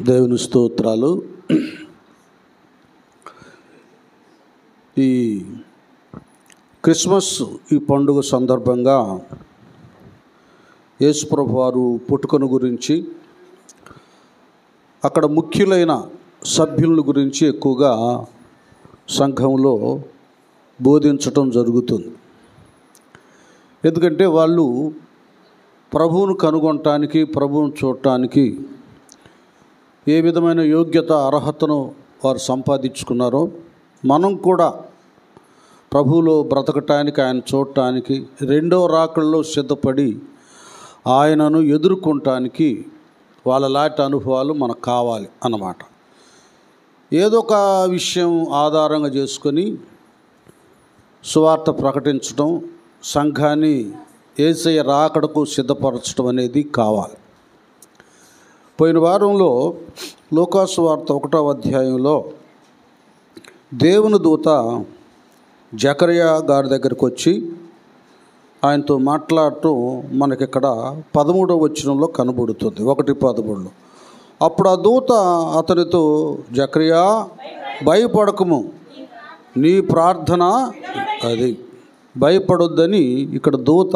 దేవుని స్తోత్రాలు. ఈ క్రిస్మస్ ఈ పండుగ సందర్భంగా యేసుప్రభు వారు పుట్టుకను గురించి, అక్కడ ముఖ్యులైన సభ్యుల గురించి ఎక్కువగా సంఘంలో బోధించటం జరుగుతుంది. ఎందుకంటే వాళ్ళు ప్రభువును కనుగొనటానికి, ప్రభువును చూడటానికి ఏ విధమైన యోగ్యత అర్హతను వారు సంపాదించుకున్నారో, మనం కూడా ప్రభువులో బ్రతకటానికి, ఆయన చూడటానికి, రెండో రాకడలో సిద్ధపడి ఆయనను ఎదుర్కొనటానికి వాళ్ళలాంటి అనుభవాలు మనకు కావాలి అన్నమాట. ఏదో ఒక విషయం ఆధారంగా చేసుకొని సువార్త ప్రకటించడం, సంఘాన్ని యేసయ్య రాకడకు సిద్ధపరచడం అనేది కావాలి. పోయిన వారంలో లూకాసు వార్త 1వ అధ్యాయంలో దేవుని దూత జకరియా గారి దగ్గరికి వచ్చి ఆయనతో మాట్లాడుతూ మనకిక్కడ 13వ వచనంలో కనబడుతుంది. 1:13. అప్పుడు ఆ దూత అతనితో, జకరియా భయపడకము, నీ ప్రార్థన అది భయపడొద్దని ఇక్కడ దూత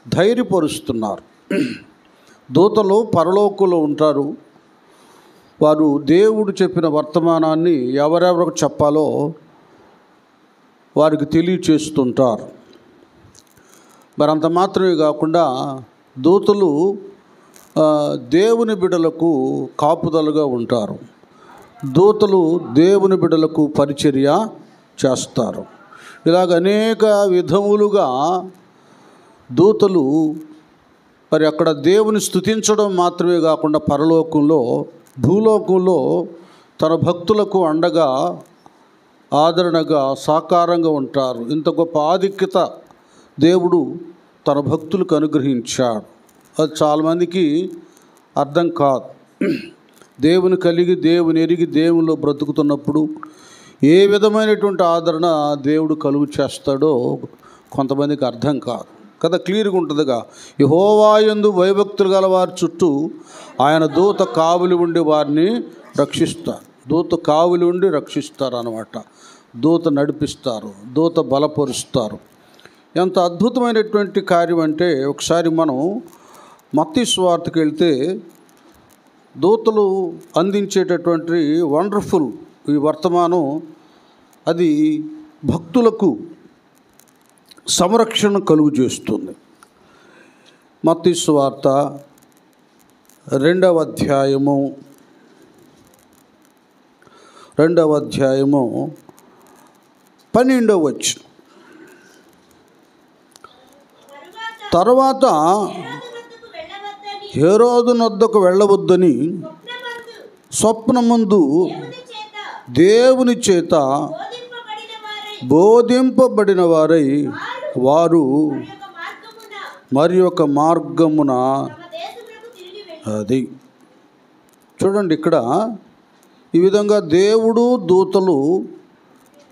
ధైర్యపరుస్తున్నారు. దూతలు పరలోకంలో ఉంటారు. వారు దేవుడు చెప్పిన వర్తమానాన్ని ఎవరెవరికి చెప్పాలో వారికి తెలియచేస్తుంటారు. మరి అంత మాత్రమే కాకుండా దూతలు దేవుని బిడ్డలకు కాపుదలుగా ఉంటారు. దూతలు దేవుని బిడ్డలకు పరిచర్య చేస్తారు. ఇలాగ అనేక విధములుగా దూతలు మరి అక్కడ దేవుని స్తుతించడం మాత్రమే కాకుండా పరలోకంలో, భూలోకంలో తన భక్తులకు అండగా, ఆదరణగా, సాకారంగా ఉంటారు. ఇంత గొప్ప ఆధిక్యత దేవుడు తన భక్తులకు అనుగ్రహించాడు. అది చాలామందికి అర్థం కాదు. దేవుని కలిగి, దేవుని ఎరిగి, దేవునిలో బ్రతుకుతున్నప్పుడు ఏ విధమైనటువంటి ఆదరణ దేవుడు కలుగు చేస్తాడో కొంతమందికి అర్థం కాదు కదా. క్లియర్గా ఉంటుందిగా, యెహోవా యందు భయభక్తులు గల వారి చుట్టూ ఆయన దూత కావలి ఉండి వారిని రక్షిస్తారు. దూత కావలి ఉండి రక్షిస్తారు అన్నమాట. దూత నడిపిస్తారు, దూత బలపరుస్తారు. ఎంత అద్భుతమైనటువంటి కార్యం అంటే, ఒకసారి మనం మత్తయి సువార్తకి వెళ్తే దూతలు అందించేటటువంటి వండర్ఫుల్ ఈ వర్తమానం, అది భక్తులకు సంరక్షణ కలుగు చేస్తుంది. మత్తయి సువార్త 2వ అధ్యాయము 12వ వచనం. తర్వాత హేరోదు నొద్దకు వెళ్ళవద్దని స్వప్నమందు దేవుని చేత బోధింపబడిన వారై వారు మరి ఒక మార్గమున, అది చూడండి, ఇక్కడ ఈ విధంగా దేవుడు, దూతలు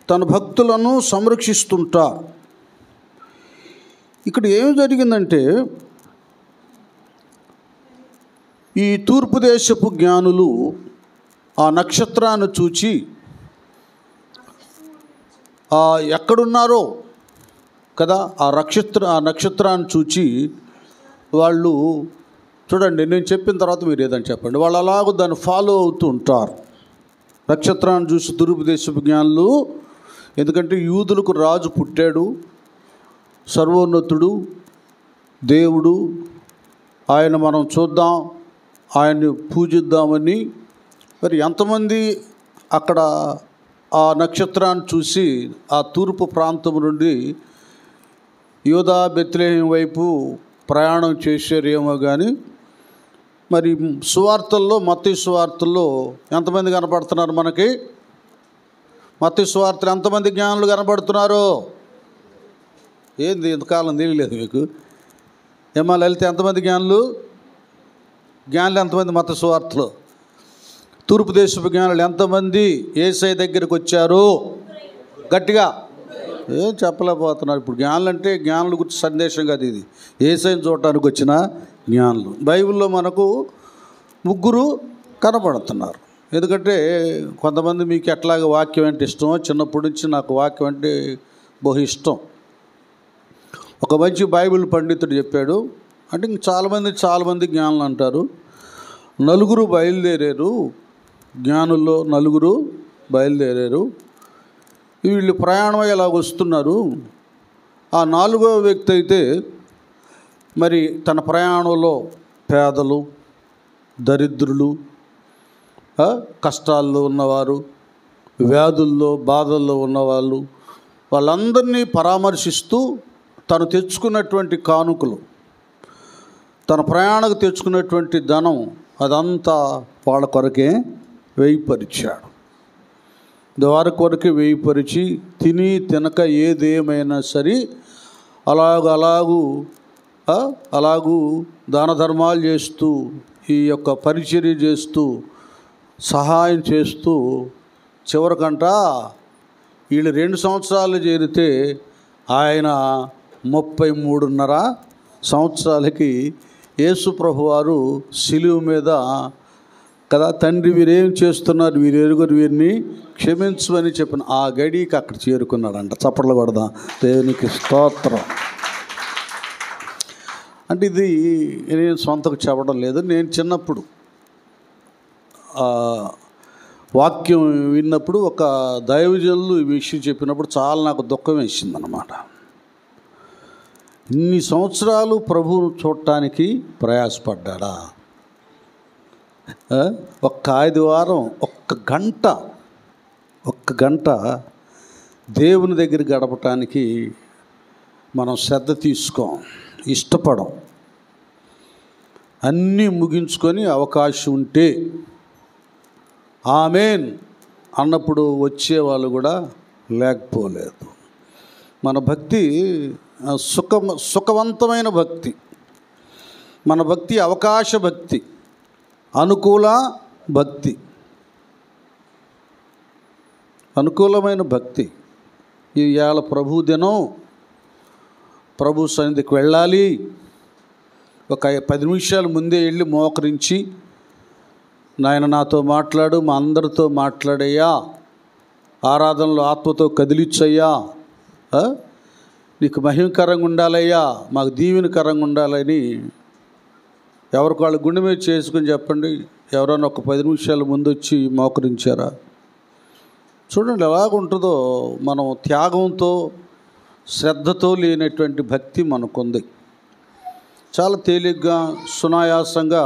తన భక్తులను సంరక్షిస్తుంటారు. ఇక్కడ ఏమి జరిగిందంటే, ఈ తూర్పు దేశపు జ్ఞానులు ఆ నక్షత్రాన్ని చూచి ఎక్కడున్నారో కదా, ఆ నక్షత్రాన్ని చూచి వాళ్ళు, చూడండి నేను చెప్పిన తర్వాత మీరు ఏదని చెప్పండి, వాళ్ళు అలాగూ దాన్ని ఫాలో అవుతూ ఉంటారు. నక్షత్రాన్ని చూసి తూర్పు దేశపు జ్ఞానులు, ఎందుకంటే యూదులకు రాజు పుట్టాడు, సర్వోన్నతుడు దేవుడు, ఆయన మనం చూద్దాం, ఆయన్ని పూజిద్దామని మరి ఎంతమంది అక్కడ ఆ నక్షత్రాన్ని చూసి ఆ తూర్పు ప్రాంతం నుండి యూదా బెత్లెహేము వైపు ప్రయాణం చేశారేమో కానీ, మరి సువార్తల్లో, మత్తయి సువార్తల్లో ఎంతమంది కనపడుతున్నారు మనకి? మత్తయి సువార్తలు ఎంతమంది జ్ఞానులు కనపడుతున్నారు? ఏంది ఇంతకాలం తెలియలేదు మీకు? ఏమా లలిత, ఎంతమంది జ్ఞానులు ఎంతమంది మత్తయి సువార్తలో? తూర్పు దేశపు జ్ఞానులు ఎంతమంది యేసయ్య దగ్గరికి వచ్చారు? గట్టిగా ఏం చెప్పలేకపోతున్నారు. ఇప్పుడు జ్ఞానులు అంటే జ్ఞానుల గురించి సందేశం కాదు ఇది, యేసయ్యను చూడటానికి వచ్చిన జ్ఞానులు. బైబిల్లో మనకు ముగ్గురు కనపడుతున్నారు. ఎందుకంటే కొంతమంది మీకు ఎట్లాగ వాక్యం అంటే ఇష్టమో, చిన్నప్పటి నుంచి నాకు వాక్యం అంటే బహు ఇష్టం. ఒక మంచి బైబిల్ పండితుడు చెప్పాడు, అంటే ఇంక చాలామంది జ్ఞానులు అంటారు, నలుగురు బయలుదేరారు, జ్ఞానుల్లో నలుగురు బయలుదేరారు. వీళ్ళు ప్రయాణం ఇలా వస్తున్నారు. ఆ నాలుగో వ్యక్తి అయితే మరి తన ప్రయాణంలో పేదలు, దరిద్రులు, కష్టాల్లో ఉన్నవారు, వ్యాధుల్లో బాధల్లో ఉన్నవాళ్ళు, వాళ్ళందరినీ పరామర్శిస్తూ తను తెచ్చుకున్నటువంటి కానుకలు, తన ప్రయాణకు తెచ్చుకున్నటువంటి ధనం అదంతా వాళ్ళ కొరకే వేయిపరిచాడు. వారి కొరకే వేయిపరిచి తిని తినక ఏదేమైనా సరే అలాగూ దాన ధర్మాలు చేస్తూ, ఈ యొక్క పరిచర్య చేస్తూ, సహాయం చేస్తూ, చివరికంట వీళ్ళు 2 సంవత్సరాలు చేరితే ఆయన 33.5 సంవత్సరాలకి యేసు ప్రభువారు శిలువ మీద కదా, తండ్రి వీరేం చేస్తున్నారు, వీరు ఎరుగురు, వీరిని క్షమించమని చెప్పిన ఆ గడికి అక్కడ చేరుకున్నాడంట. చప్పట్లు కొడదాం, దేవునికి స్తోత్రం. అంటే ఇది నేను సొంతకు చెప్పడం లేదు. నేను చిన్నప్పుడు వాక్యం విన్నప్పుడు ఒక దైవజనులు ఈ విషయం చెప్పినప్పుడు చాలా నాకు దుఃఖం వేసిందన్నమాట. ఇన్ని సంవత్సరాలు ప్రభువును చూడటానికి ప్రయాసపడ్డా, ఒక్క ఆదివారం ఒక్క గంట దేవుని దగ్గర గడపటానికి మనం శ్రద్ధ తీసుకోం, ఇష్టపడం. అన్నీ ముగించుకొని అవకాశం ఉంటే ఆమేన్ అన్నప్పుడు వచ్చేవాళ్ళు కూడా లేకపోలేదు. మన భక్తి సుఖవంతమైన భక్తి, మన భక్తి అవకాశ భక్తి, అనుకూల భక్తి, అనుకూలమైన భక్తి. ఇవాళ ప్రభు దినం, ప్రభు సన్నిధికి వెళ్ళాలి, ఒక 10 నిమిషాల ముందే వెళ్ళి మోకరించి, నాయన నాతో మాట్లాడు, మా అందరితో మాట్లాడయ్యా, ఆరాధనలో ఆత్మతో కదిలిచ్చయ్యా, నీకు మహిమకరంగా ఉండాలయ్యా, మాకు దీవెనకరంగా ఉండాలని ఎవరికి వాళ్ళు గుండె మీద చేసుకుని చెప్పండి. ఎవరైనా ఒక 10 నిమిషాల ముందు వచ్చి మోకరించారా? చూడండి ఎలాగుంటుందో. మనం త్యాగంతో, శ్రద్ధతో లేనటువంటి భక్తి మనకుంది. చాలా తేలిగ్గా, సునాయాసంగా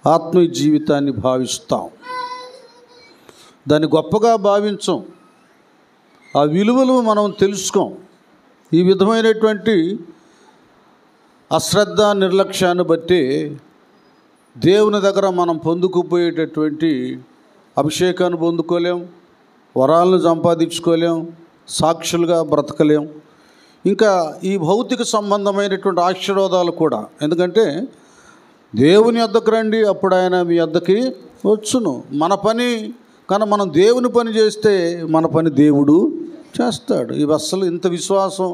ఆత్మీయ జీవితాన్ని భావిస్తాం, దాన్ని గొప్పగా భావించం, ఆ విలువలు మనం తెలుసుకోం. ఈ విధమైనటువంటి అశ్రద్ధ, నిర్లక్ష్యాన్ని బట్టి దేవుని దగ్గర మనం పొందుకుపోయేటటువంటి అభిషేకాన్ని పొందుకోలేం, వరాలను సంపాదించుకోలేం, సాక్షులుగా బ్రతకలేం. ఇంకా ఈ భౌతిక సంబంధమైనటువంటి ఆశీర్వాదాలు కూడా. ఎందుకంటే దేవుని వద్దకు రండి, అప్పుడు ఆయన మీ వద్దకి వచ్చును. మన పని కానీ మనం దేవుని పని చేస్తే మన పని దేవుడు చేస్తాడు. ఇవి అస్సలు ఇంత విశ్వాసం,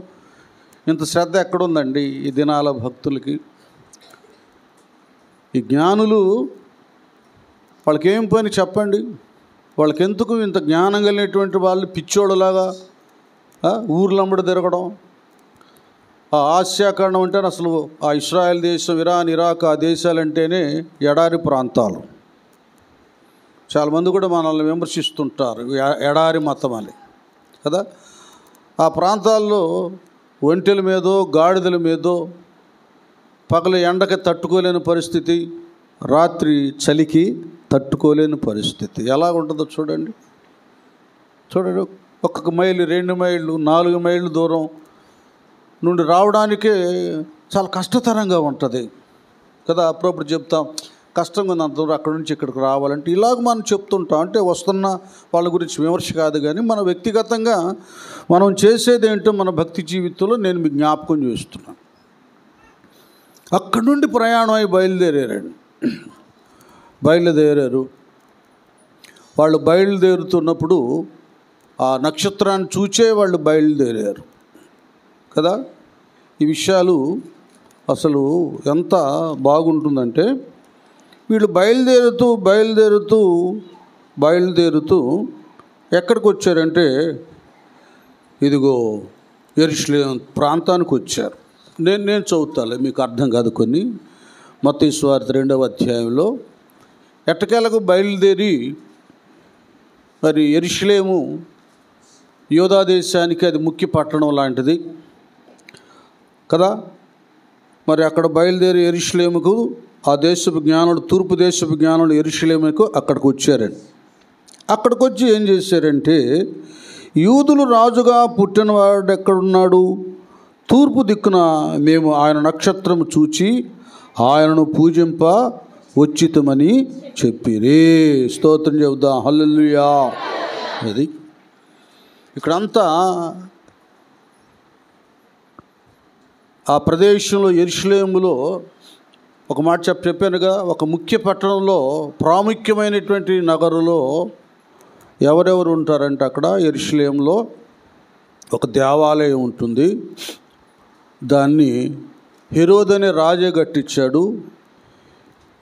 ఇంత శ్రద్ధ ఎక్కడుందండి ఈ దినాల భక్తులకి? ఈ జ్ఞానులు వాళ్ళకేం పని చెప్పండి? వాళ్ళకెందుకు ఇంత జ్ఞానం కలిగినటువంటి వాళ్ళు పిచ్చోళ్ళలాగా ఊర్లంబడి తిరగడం? ఆ ఆసియాఖండం అంటే అసలు ఆ ఇస్రాయెల్ దేశం, ఇరాన్, ఇరాక్ ఆ దేశాలంటేనే ఎడారి ప్రాంతాలు. చాలామంది కూడా మనల్ని విమర్శిస్తుంటారు, ఎడారి మతం అని కదా. ఆ ప్రాంతాల్లో ఒంటెల మీదో, గాడిదల మీదో పగలు ఎండకి తట్టుకోలేని పరిస్థితి, రాత్రి చలికి తట్టుకోలేని పరిస్థితి. ఎలా ఉంటుందో చూడండి. ఒక్కొక్క మైలు, 2 మైళ్ళు, 4 మైళ్ళు దూరం నుండి రావడానికే చాలా కష్టతరంగా ఉంటుంది కదా. అప్పుడప్పుడు చెప్తాం, కష్టంగా ఉంది అంత దూరం అక్కడి నుంచి ఇక్కడికి రావాలంటే. ఇలాగ మనం చెప్తుంటాం. అంటే వస్తున్న వాళ్ళ గురించి విమర్శ కాదు, కానీ మన వ్యక్తిగతంగా మనం చేసేది ఏంటో మన భక్తి జీవితంలో నేను మీకు జ్ఞాపకం చేస్తున్నాను. అక్కడి నుండి ప్రయాణం అయి బయలుదేరారు. వాళ్ళు బయలుదేరుతున్నప్పుడు ఆ నక్షత్రాన్ని చూచే వాళ్ళు బయలుదేరారు కదా. ఈ విషయాలు అసలు ఎంత బాగుంటుందంటే, వీళ్ళు బయలుదేరుతూ ఎక్కడికి వచ్చారంటే ఇదిగో యెరూషలేము ప్రాంతానికి వచ్చారు. నేను చదువుతాలే, మీకు అర్థం కాదు కొన్ని. మత్తయి సువార్త 2వ అధ్యాయంలో ఎట్టకేలకు బయలుదేరి మరి యెరూషలేము యూదా దేశానికి అది ముఖ్య పట్టణం లాంటిది కదా. మరి అక్కడ బయలుదేరి యెరూషలేముకు ఆ దేశపు జ్ఞానుడు, తూర్పు దేశపు జ్ఞానుడు యెరూషలేముకు అక్కడికి వచ్చారండి. అక్కడికి వచ్చి ఏం చేశారంటే, యూదులు రాజుగా పుట్టినవాడు ఎక్కడున్నాడు, తూర్పు దిక్కున మేము ఆయన నక్షత్రము చూచి ఆయనను పూజింప వచ్చితమని చెప్పిరే. స్తోత్రం చెబుదాం, హల్లెలూయా. అది ఇక్కడంతా ఆ ప్రదేశంలో యెరూషలేములో ఒక మాట చెప్పానుగా, ఒక ముఖ్య పట్టణంలో ప్రాముఖ్యమైనటువంటి నగరులో ఎవరెవరు ఉంటారంటే అక్కడ యెరూషలేములో ఒక దేవాలయం ఉంటుంది. దాన్ని హెరోదు అనే రాజే కట్టించాడు.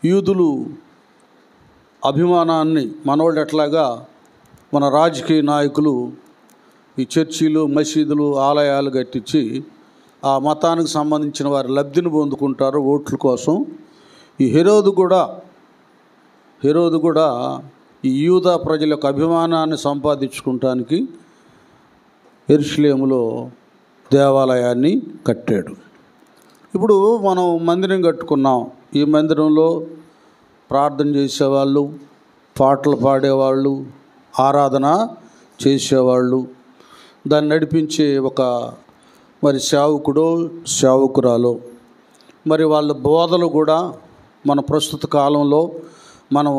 యూదులు అభిమానాన్ని మనోళ్ళు ఎట్లాగా మన రాజకీయ నాయకులు ఈ చర్చీలు, మసీదులు, ఆలయాలు కట్టించి ఆ మతానికి సంబంధించిన వారి లబ్ధిని పొందుకుంటారు ఓట్ల కోసం. ఈ హెరోదు కూడా ఈ యూదా ప్రజల యొక్క అభిమానాన్ని సంపాదించుకోవటానికి యెరూషలేములో దేవాలయాన్ని కట్టాడు. ఇప్పుడు మనం మందిరం కట్టుకున్నాం. ఈ మందిరంలో ప్రార్థన చేసేవాళ్ళు, పాటలు పాడేవాళ్ళు, ఆరాధన చేసేవాళ్ళు, దాన్ని నడిపించే ఒక మరి సేవకురాలో మరి వాళ్ళ బోధలు కూడా మన ప్రస్తుత కాలంలో మనం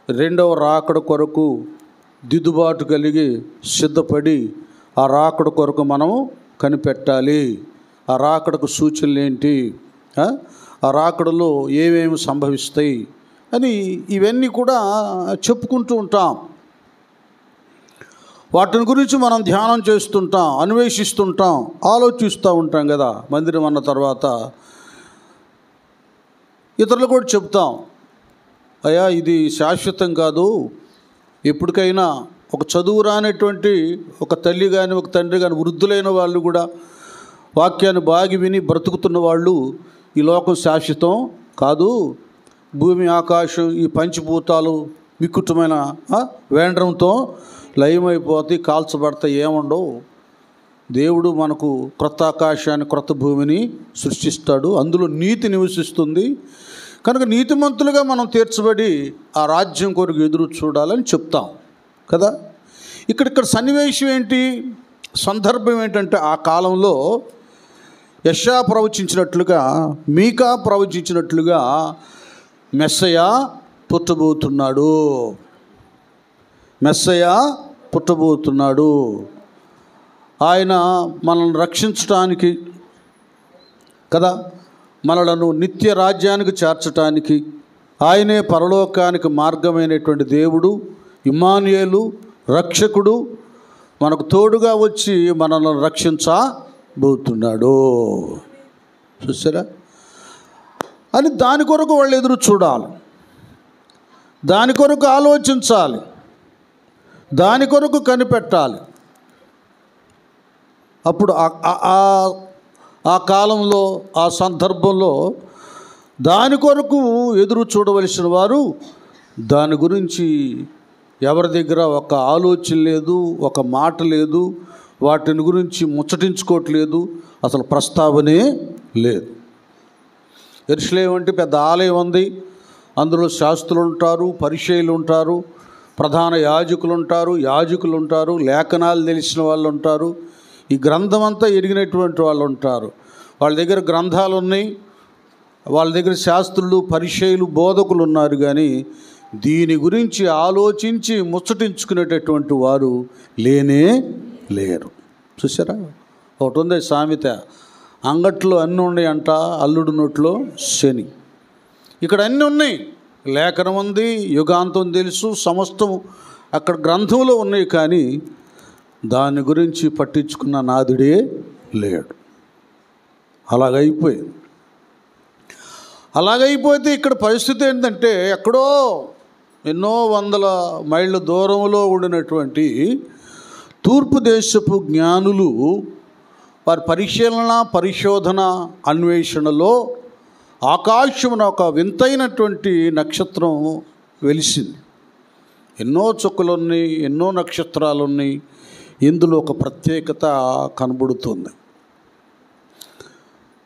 రెండవ రాకడ కొరకు దిద్దుబాటు కలిగి సిద్ధపడి ఆ రాకడ కొరకు మనం కనిపెట్టాలి. ఆ రాకడకు సూచనలు ఏంటి, ఆ రాకడలో ఏమేమి సంభవిస్తాయి అని ఇవన్నీ కూడా చెప్పుకుంటూ ఉంటాం. వాటిని గురించి మనం ధ్యానం చేస్తుంటాం, అన్వేషిస్తుంటాం, ఆలోచిస్తూ ఉంటాం కదా. మందిరం అన్న తర్వాత ఇతరులు కూడా చెప్తాం, అయ్యా ఇది శాశ్వతం కాదు, ఎప్పటికైనా ఒక చదువు రానటువంటి ఒక తల్లి కానీ ఒక తండ్రి కానీ వృద్ధులైన వాళ్ళు కూడా వాక్యాన్ని బాగి విని బ్రతుకుతున్న వాళ్ళు ఈ లోకం శాశ్వతం కాదు, భూమి ఆకాశం ఈ పంచభూతాలు వికృతమైన వేండ్రంతో లయమైపోతే కాల్చబడతాయి, ఏముండవు. దేవుడు మనకు క్రొత్త ఆకాశాన్ని క్రొత్త భూమిని సృష్టిస్తాడు, అందులో నీతి నివసిస్తుంది. కనుక నీతిమంతులుగా మనం తీర్చబడి ఆ రాజ్యం కొరకు ఎదురు చూడాలని చెప్తాం కదా. ఇక్కడ సన్నివేశం ఏంటి, సందర్భం ఏంటంటే ఆ కాలంలో యెషయా ప్రవచించినట్లుగా, మీకా ప్రవచించినట్లుగా మెస్సయా పుట్టబోతున్నాడు. ఆయన మనల్ని రక్షించటానికి కదా, మనలను నిత్య రాజ్యానికి చేర్చటానికి ఆయనే పరలోకానికి మార్గమైనటువంటి దేవుడు, ఇమ్మానుయేలు, రక్షకుడు మనకు తోడుగా వచ్చి మనల్ని రక్షించబోతున్నాడు. చూసారా? అని దాని కొరకు వాళ్ళు ఎదురు చూడాలి, దాని కొరకు ఆలోచించాలి, దాని కొరకు కనిపెట్టాలి. అప్పుడు ఆ కాలంలో ఆ సందర్భంలో దాని కొరకు ఎదురు చూడవలసిన వారు దాని గురించి ఎవరి దగ్గర ఒక ఆలోచన లేదు, ఒక మాట లేదు, వాటిని గురించి ముచ్చటించుకోవట్లేదు, అసలు ప్రస్తావనే లేదు. యెరూషలేము అంటే పెద్ద ఆలయం ఉంది, అందులో శాస్త్రులు ఉంటారు, పరిచయులు ఉంటారు, ప్రధాన యాజకులు ఉంటారు, లేఖనాలు తెలిసిన వాళ్ళు ఉంటారు, ఈ గ్రంథం అంతా ఎరిగినటువంటి వాళ్ళు ఉంటారు. వాళ్ళ దగ్గర గ్రంథాలు ఉన్నాయి, వాళ్ళ దగ్గర శాస్త్రులు, పరిచయులు, బోధకులు ఉన్నారు. కానీ దీని గురించి ఆలోచించి ముచ్చటించుకునేటటువంటి వారు లేనే లేరు. చూసారా? ఒకటి ఉంది సామెత, అంగట్లో అన్నీ ఉన్నాయంట, అల్లుడు నోట్లో శని. ఇక్కడ అన్నీ ఉన్నాయి, లేఖనం ఉంది, యుగాంతం తెలుసు, సమస్తం అక్కడ గ్రంథంలో ఉన్నాయి. కానీ దాని గురించి పట్టించుకున్న నాదుడే లేడు. అలాగైపోయింది. అలాగైపోతే ఇక్కడ పరిస్థితి ఏంటంటే ఎక్కడో ఎన్నో వందల మైళ్ళ దూరంలో ఉండినటువంటి తూర్పు దేశపు జ్ఞానులు వారి పరిశోధన అన్వేషణలో ఆకాశమున ఒక వింతైనటువంటి నక్షత్రం వెలిసింది. ఎన్నో చుక్కలున్నాయి, ఎన్నో నక్షత్రాలు ఉన్నాయి. ఇందులో ఒక ప్రత్యేకత కనబడుతుంది.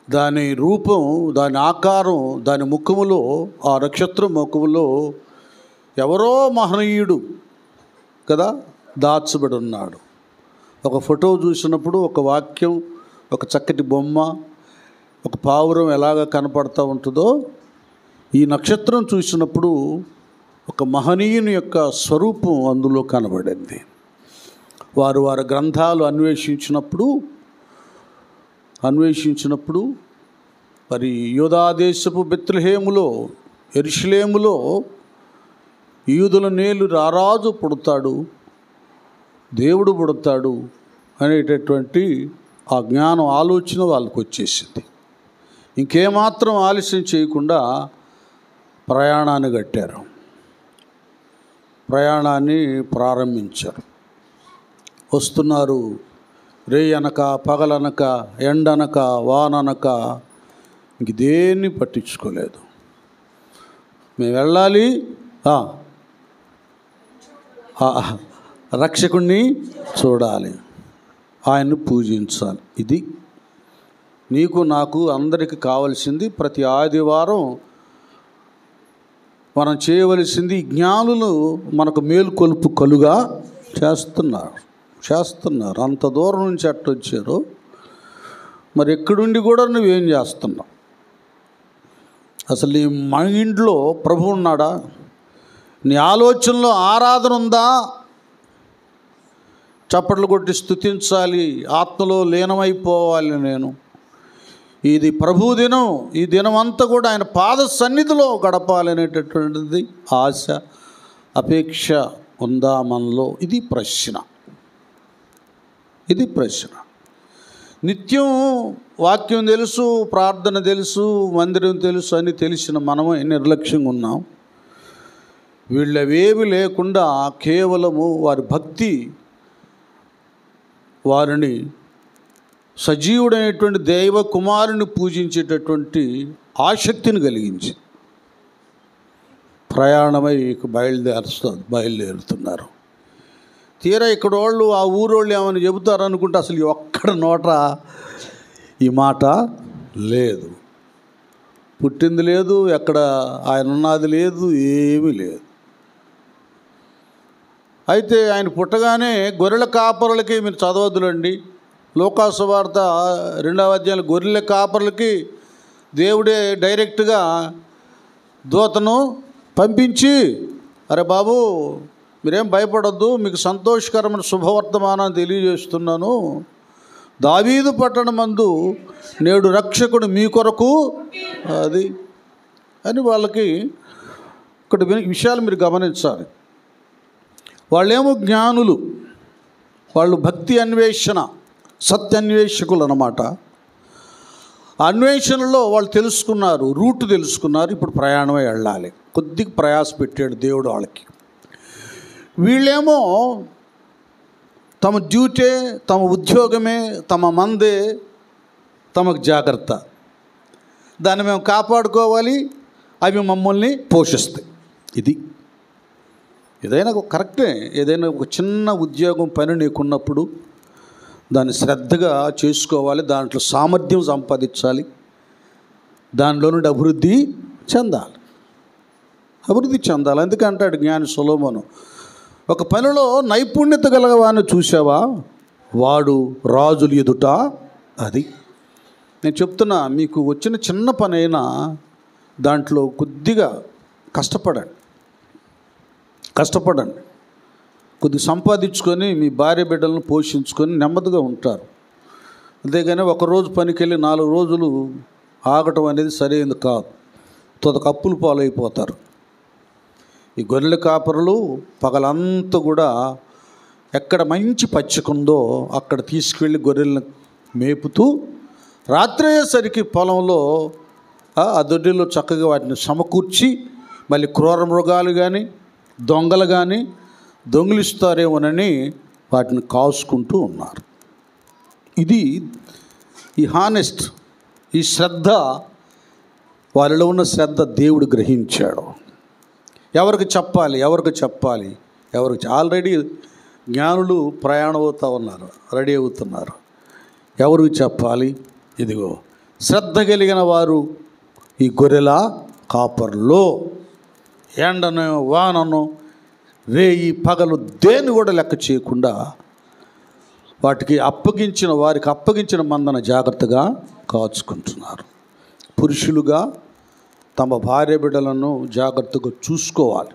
దాని రూపం, దాని ఆకారం, దాని ముఖములో, ఆ నక్షత్రం ముఖములో ఎవరో మహనీయుడు కదా దాచబడి ఉన్నాడు. ఒక ఫోటో చూసినప్పుడు ఒక వాక్యం, ఒక చక్కటి బొమ్మ, ఒక పావురం ఎలాగ కనపడుతూ ఉంటుందో, ఈ నక్షత్రం చూసినప్పుడు ఒక మహనీయుని యొక్క స్వరూపం అందులో కనబడింది. వారి గ్రంథాలు అన్వేషించినప్పుడు మరి యూదాదేశపు బెత్లెహేములో, యెరూషలేములో యూదుల నేలు రారాజు పుడతాడు, దేవుడు పుడతాడు అనేటటువంటి ఆ జ్ఞానం, ఆలోచన వాళ్ళకు వచ్చేసింది. ఇంకేమాత్రం ఆలస్యం చేయకుండా ప్రయాణాన్ని కట్టారు, ప్రయాణాన్ని ప్రారంభించారు. వస్తున్నారు. రేయనక పగలనక ఎండనక వాననక ఇంక దేన్ని పట్టించుకోలేదు. మేము వెళ్ళాలి, రక్షకుణ్ణి చూడాలి, ఆయన్ని పూజించాలి. ఇది నీకు నాకు అందరికీ కావలసింది. ప్రతి ఆదివారం మనం చేయవలసింది. జ్ఞానులు మనకు మేలుకొలుపు కలుగా చేస్తున్నారు. అంత దూరం నుంచి అట్టొచ్చారు. మరి ఎక్కడుండి కూడా నువ్వేం చేస్తున్నావు? అసలు నీ మైండ్లో ప్రభు ఉన్నాడా? నీ ఆలోచనలో ఆరాధన ఉందా? చప్పట్లు కొట్టి స్తుతించాలి, ఆత్మలో లీనమైపోవాలి. నేను ఇది ప్రభు దినం, ఈ దినం అంతా కూడా ఆయన పాద సన్నిధిలో గడపాలనేటటువంటిది ఆశ, అపేక్ష ఉందా మనలో? ఇది ప్రశ్న. నిత్యం వాక్యం తెలుసు, ప్రార్థన తెలుసు, మందిరం తెలుసు అని తెలిసిన మనమే నిర్లక్ష్యంగా ఉన్నాం. వీళ్ళవేవి లేకుండా కేవలము వారి భక్తి వారిని సజీవుడైనటువంటి దైవ కుమారుని పూజించేటటువంటి ఆసక్తిని కలిగించి ప్రయాణమై బయలుదేరుతున్నారు. తీరా ఇక్కడ వాళ్ళు, ఆ ఊరోళ్ళు ఏమని చెబుతారు అనుకుంటే అసలు ఒక్కడ నోట ఈ మాట లేదు. పుట్టింది లేదు, ఎక్కడ ఆయన ఉన్నది లేదు, ఏమీ లేదు. అయితే ఆయన పుట్టగానే గొర్రెల కాపరులకి, మీరు చదవద్దులండి, లోకాసు వార్త 2వ అధ్యాయంలో, గొర్రెల కాపరులకి దేవుడే డైరెక్ట్గా దూతను పంపించి, అరే బాబు మీరేం భయపడొద్దు, మీకు సంతోషకరమైన శుభవర్తమానాన్ని తెలియజేస్తున్నాను. దావీదు పట్టణమందు నేడు రక్షకుడు మీ కొరకు అది అని వాళ్ళకి ఒకటి విషయాలు మీరు గమనించాలి. వాళ్ళేమో జ్ఞానులు, వాళ్ళు భక్తి అన్వేషణ, సత్యాన్వేషకులు అన్నమాట. అన్వేషణలో వాళ్ళు తెలుసుకున్నారు, రూట్ తెలుసుకున్నారు. ఇప్పుడు ప్రయాణమై వెళ్ళాలి. కొద్దిగా ప్రయాస పెట్టాడు దేవుడు వాళ్ళకి. వీళ్ళేమో తమ డ్యూటే, తమ ఉద్యోగమే, తమ మందే, తమకు జాగ్రత్త, దాన్ని మేము కాపాడుకోవాలి, అవి మమ్మల్ని పోషిస్తాయి. ఇది ఏదైనా కరెక్టే. ఏదైనా ఒక చిన్న ఉద్యోగం పని నీకున్నప్పుడు దాన్ని శ్రద్ధగా చేసుకోవాలి, దాంట్లో సామర్థ్యం సంపాదించాలి, దానిలో నుండి అభివృద్ధి చెందాలి. ఎందుకంటాడు జ్ఞాని సొలొమోను, ఒక పనిలో నైపుణ్యత గలవాన్ని చూసావా, వాడు రాజుల ఎదుట. అది నేను చెప్తున్నా, మీకు వచ్చిన చిన్న పని అయినా దాంట్లో కొద్దిగా కష్టపడండి, కొద్దిగా సంపాదించుకొని మీ భార్య బిడ్డలను పోషించుకొని నెమ్మదిగా ఉంటారు. అంతేగాని ఒకరోజు పనికి వెళ్ళి 4 రోజులు ఆగటం అనేది సరైనది కాదు. తొదక అప్పులు పాలైపోతారు. ఈ గొర్రెల కాపరులు పగలంతా కూడా ఎక్కడ మంచి పచ్చికుందో అక్కడ తీసుకెళ్ళి గొర్రెలను మేపుతూ, రాత్రి అయ్యేసరికి పొలంలో ఆ దొడ్డిలో చక్కగా వాటిని సమకూర్చి మళ్ళీ క్రూర మృగాలు కానీ దొంగలు కానీ దొంగిలిస్తారేమోనని వాటిని కాసుకుంటూ ఉన్నారు. ఇది ఈ హానెస్ట్, ఈ శ్రద్ధ, వారిలో ఉన్న శ్రద్ధ దేవుడు గ్రహించాడు. ఎవరికి చెప్పాలి, ఆల్రెడీ జ్ఞానులు ప్రయాణం అవుతూ ఉన్నారు, రెడీ అవుతున్నారు. ఎవరికి చెప్పాలి? ఇదిగో శ్రద్ధ కలిగిన వారు ఈ గొర్రెల కాపర్లో ఎండను వానను రేయి పగలు దేన్ని కూడా లెక్క చేయకుండా వారికి అప్పగించిన మందన జాగ్రత్తగా కాచుకుంటున్నారు. పురుషులుగా తమ భార్య బిడ్డలను జాగ్రత్తగా చూసుకోవాలి.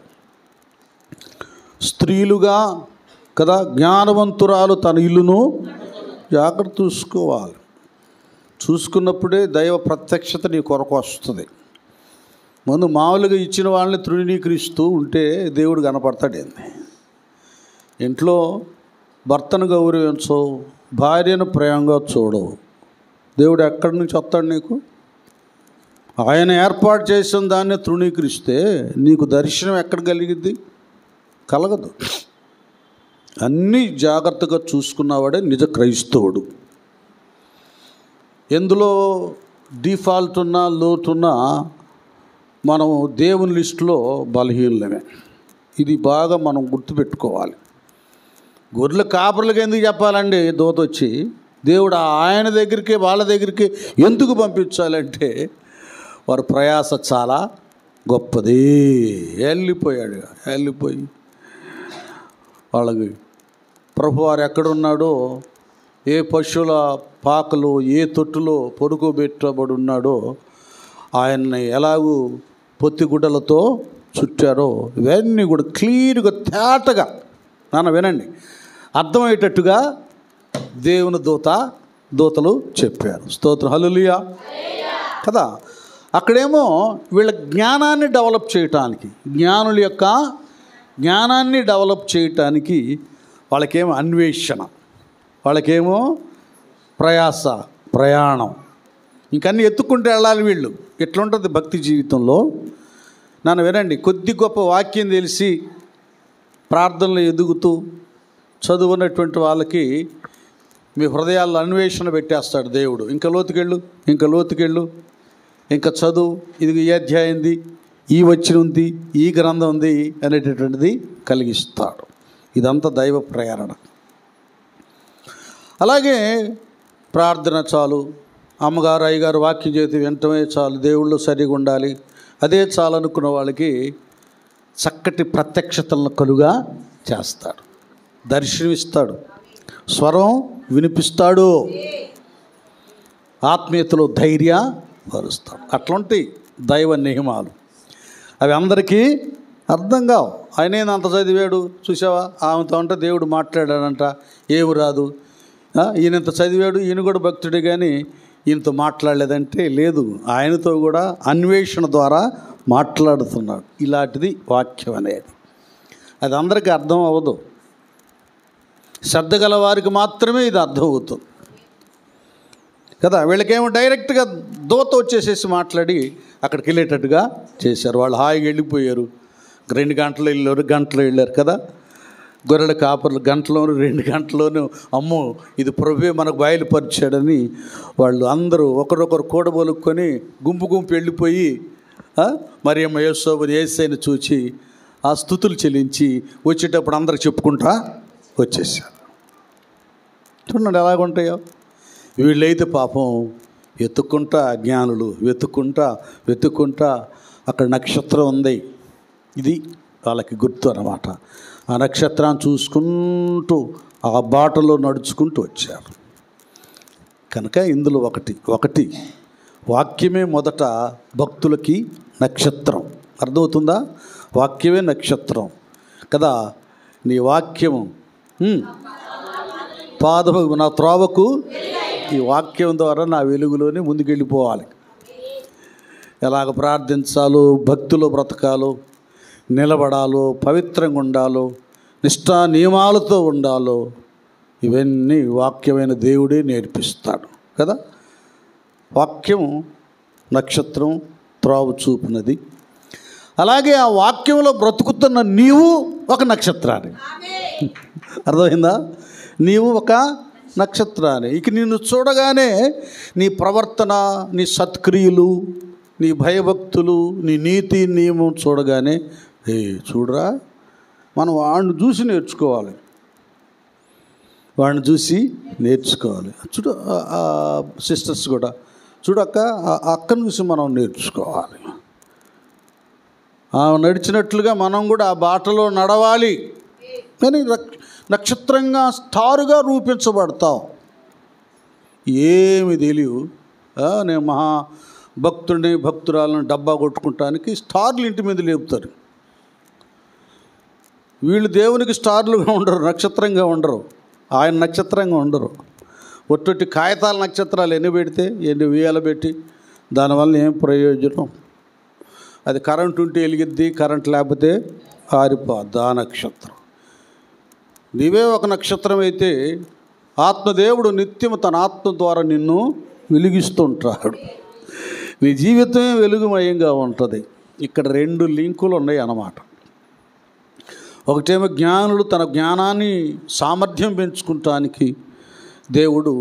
స్త్రీలుగా కదా జ్ఞానవంతురాలు తన ఇల్లును జాగ్రత్త చూసుకోవాలి. చూసుకున్నప్పుడే దైవ ప్రత్యక్షత నీ కొరకు వస్తుంది. ముందు మామూలుగా ఇచ్చిన వాళ్ళని తృణీకరిస్తూ ఉంటే దేవుడు కనపడతాడేంది? ఇంట్లో భర్తను గౌరవించవు, భార్యను ప్రేమగా చూడవు, దేవుడు ఎక్కడి నుంచి వస్తాడు నీకు? ఆయన ఏర్పాటు చేసిన దాన్ని తృణీకరిస్తే నీకు దర్శనం ఎక్కడ కలిగిద్ది? కలగదు. అన్నీ జాగ్రత్తగా చూసుకున్నవాడే నిజ క్రైస్తవుడు. ఎందులో డిఫాల్ట్ ఉన్నా లోటున్నా మనం దేవుని లిస్టులో బలహీనమే. ఇది బాగా మనం గుర్తుపెట్టుకోవాలి. గొర్రెల కాపరులకు ఎందుకు చెప్పాలండి దూత వచ్చి? దేవుడు ఆయన దగ్గరికి వాళ్ళ దగ్గరికి ఎందుకు పంపించాలంటే వారి ప్రయాస చాలా గొప్పది. వెళ్ళిపోయి వాళ్ళకి ప్రభువారు ఎక్కడున్నాడో, ఏ పశువుల పాకలో ఏ తొట్టులో పడుకోబెట్టబడి ఉన్నాడో, ఆయన్ని ఎలాగూ పొత్తిగుడ్డలతో చుట్టారో ఇవన్నీ కూడా క్లియర్గా తేటగా వినండి, అర్థమయ్యేటట్టుగా దేవుని దూతలు చెప్పారు. స్తోత్రం, హల్లెలూయా కదా. అక్కడేమో వీళ్ళ జ్ఞానాన్ని డెవలప్ చేయటానికి, జ్ఞానుల యొక్క జ్ఞానాన్ని డెవలప్ చేయటానికి వాళ్ళకేమో అన్వేషణ, వాళ్ళకేమో ప్రయాస, ప్రయాణం, ఇంకన్నీ ఎత్తుక్కుంటూ వెళ్ళాలి వీళ్ళు. ఎట్లుంటుంది భక్తి జీవితంలో? వినండి, కొద్ది గొప్ప వాక్యం తెలిసి ప్రార్థనలు ఎదుగుతూ చదువున్నటువంటి వాళ్ళకి మీ హృదయాల్లో అన్వేషణ పెట్టేస్తాడు దేవుడు. ఇంకా లోతుకెళ్ళు, ఇంకా చదువు, ఇది ఈ అధ్యాయంది, ఈ వచనం ఉంది, ఈ గ్రంథం ఉంది అనేటటువంటిది కలిగిస్తాడు. ఇదంతా దైవ ప్రేరణ. అలాగే ప్రార్థన చాలు, అమ్మగారు అయ్యగారు వాక్యం చేతి వెంటనే చాలు, దేవుళ్ళు సరిగా ఉండాలి, అదే చాలు అనుకున్న వాళ్ళకి చక్కటి ప్రత్యక్షతలను కలుగా చేస్తాడు, దర్శనమిస్తాడు, స్వరం వినిపిస్తాడు, ఆత్మీయతలో ధైర్యపరుస్తాడు. అట్లాంటి దైవ నియమాలు అవి అందరికీ అర్థం కావు. ఆయన అంత చదివాడు చూసావా, ఆమెతో అంటే దేవుడు మాట్లాడాడంట, ఏమి రాదు. ఈయనంత చదివాడు, ఈయన కూడా భక్తుడే, కానీ ఈయనతో మాట్లాడలేదంటే లేదు, ఆయనతో కూడా అన్వేషణ ద్వారా మాట్లాడుతున్నాడు. ఇలాంటిది వాక్యం అనేది. అది అందరికీ అర్థం అవ్వదు, శ్రద్ధ గల వారికి మాత్రమే ఇది అర్థం అవుతుంది కదా. వీళ్ళకేమో డైరెక్ట్గా దూత వచ్చేసేసి మాట్లాడి అక్కడికి వెళ్ళేటట్టుగా చేశారు. వాళ్ళు హాయిగా వెళ్ళిపోయారు. 2 గంటలు వెళ్ళారు కదా. గొర్రెల కాపర్లు గంటలోను 2 గంటల్లోనూ అమ్మో ఇది ప్రభువే మనకు బయలుపరిచాడని వాళ్ళు అందరూ ఒకరొకరు కూడబొలుక్కొని గుంపు వెళ్ళిపోయి మరియమ్మ యేసోబుని యేసయ్యను చూచి ఆ స్తుతులు చెల్లించి వచ్చేటప్పుడు అందరూ చెప్పుకుంటా వచ్చేసారు. చూడండి ఎలాగుంటాయో. వీళ్ళైతే పాపం వెతుక్కుంటా, జ్ఞానులు వెతుక్కుంటా అక్కడ నక్షత్రం ఉంది, ఇది వాళ్ళకి గుర్తు అన్నమాట. ఆ నక్షత్రాన్ని చూసుకుంటూ ఆ బాటలో నడుచుకుంటూ వచ్చారు. కనుక ఇందులో ఒకటి వాక్యమే మొదట భక్తులకి నక్షత్రం. అర్థమవుతుందా? వాక్యమే నక్షత్రం కదా. నీ వాక్యము పాదము నా త్రోవకు, ఈ వాక్యం ద్వారా నా వెలుగులోనే ముందుకెళ్ళిపోవాలి. ఎలాగ ప్రార్థించాలో, భక్తిలో బ్రతకాలో, నిలబడాలో, పవిత్రంగా ఉండాలో, నిష్ఠా నియమాలతో ఉండాలో, ఇవన్నీ వాక్యమైన దేవుడే నేర్పిస్తాడు కదా. వాక్యం నక్షత్రం త్రోవ చూపినది. అలాగే ఆ వాక్యంలో బ్రతుకుతున్న నీవు ఒక నక్షత్రాన్ని. అర్థమైందా? నీవు ఒక నక్షత్రాన్ని. ఇక నిన్ను చూడగానే నీ ప్రవర్తన, నీ సత్క్రియలు, నీ భయభక్తులు, నీ నీతి నియమం చూడగానే చూడరా, మనం వాడిని చూసి నేర్చుకోవాలి. వాడిని చూసి నేర్చుకోవాలి. చూడు సిస్టర్స్ కూడా చూడక్క, ఆ అక్కను చూసి మనం నేర్చుకోవాలి. నడిచినట్లుగా మనం కూడా ఆ బాటలో నడవాలి. కానీ నక్షత్రంగా, స్టారుగా రూపించబడతావు. ఏమి తెలియవు. నేను మహా భక్తుడిని, భక్తురాలను డబ్బా కొట్టుకుంటానికి స్టార్లు ఇంటి మీద లేపుతారు. వీళ్ళు దేవునికి స్టార్లుగా ఉండరు, నక్షత్రంగా ఉండరు. ఆయన నక్షత్రంగా ఉండరు. ఒట్టొట్టి కాగితాల నక్షత్రాలు ఎన్ని పెడితే ఎన్ని వేయాలు పెట్టి దానివల్ల ఏం ప్రయోజనం? అది కరెంట్ ఉంటే వెలిగిద్ది, కరెంట్ లేకపోతే ఆరిపోద్ది. ఆ నక్షత్రం నీవే ఒక నక్షత్రం అయితే ఆత్మదేవుడు నిత్యము తన ఆత్మ ద్వారా నిన్ను వెలిగిస్తుంటాడు. నీ జీవితమే వెలుగుమయంగా ఉంటుంది. ఇక్కడ 2 లింకులు ఉన్నాయి అన్నమాట. ఒకటేమో జ్ఞానులు తన జ్ఞానాన్ని, సామర్థ్యం పెంచుకుంటానికి దేవుడు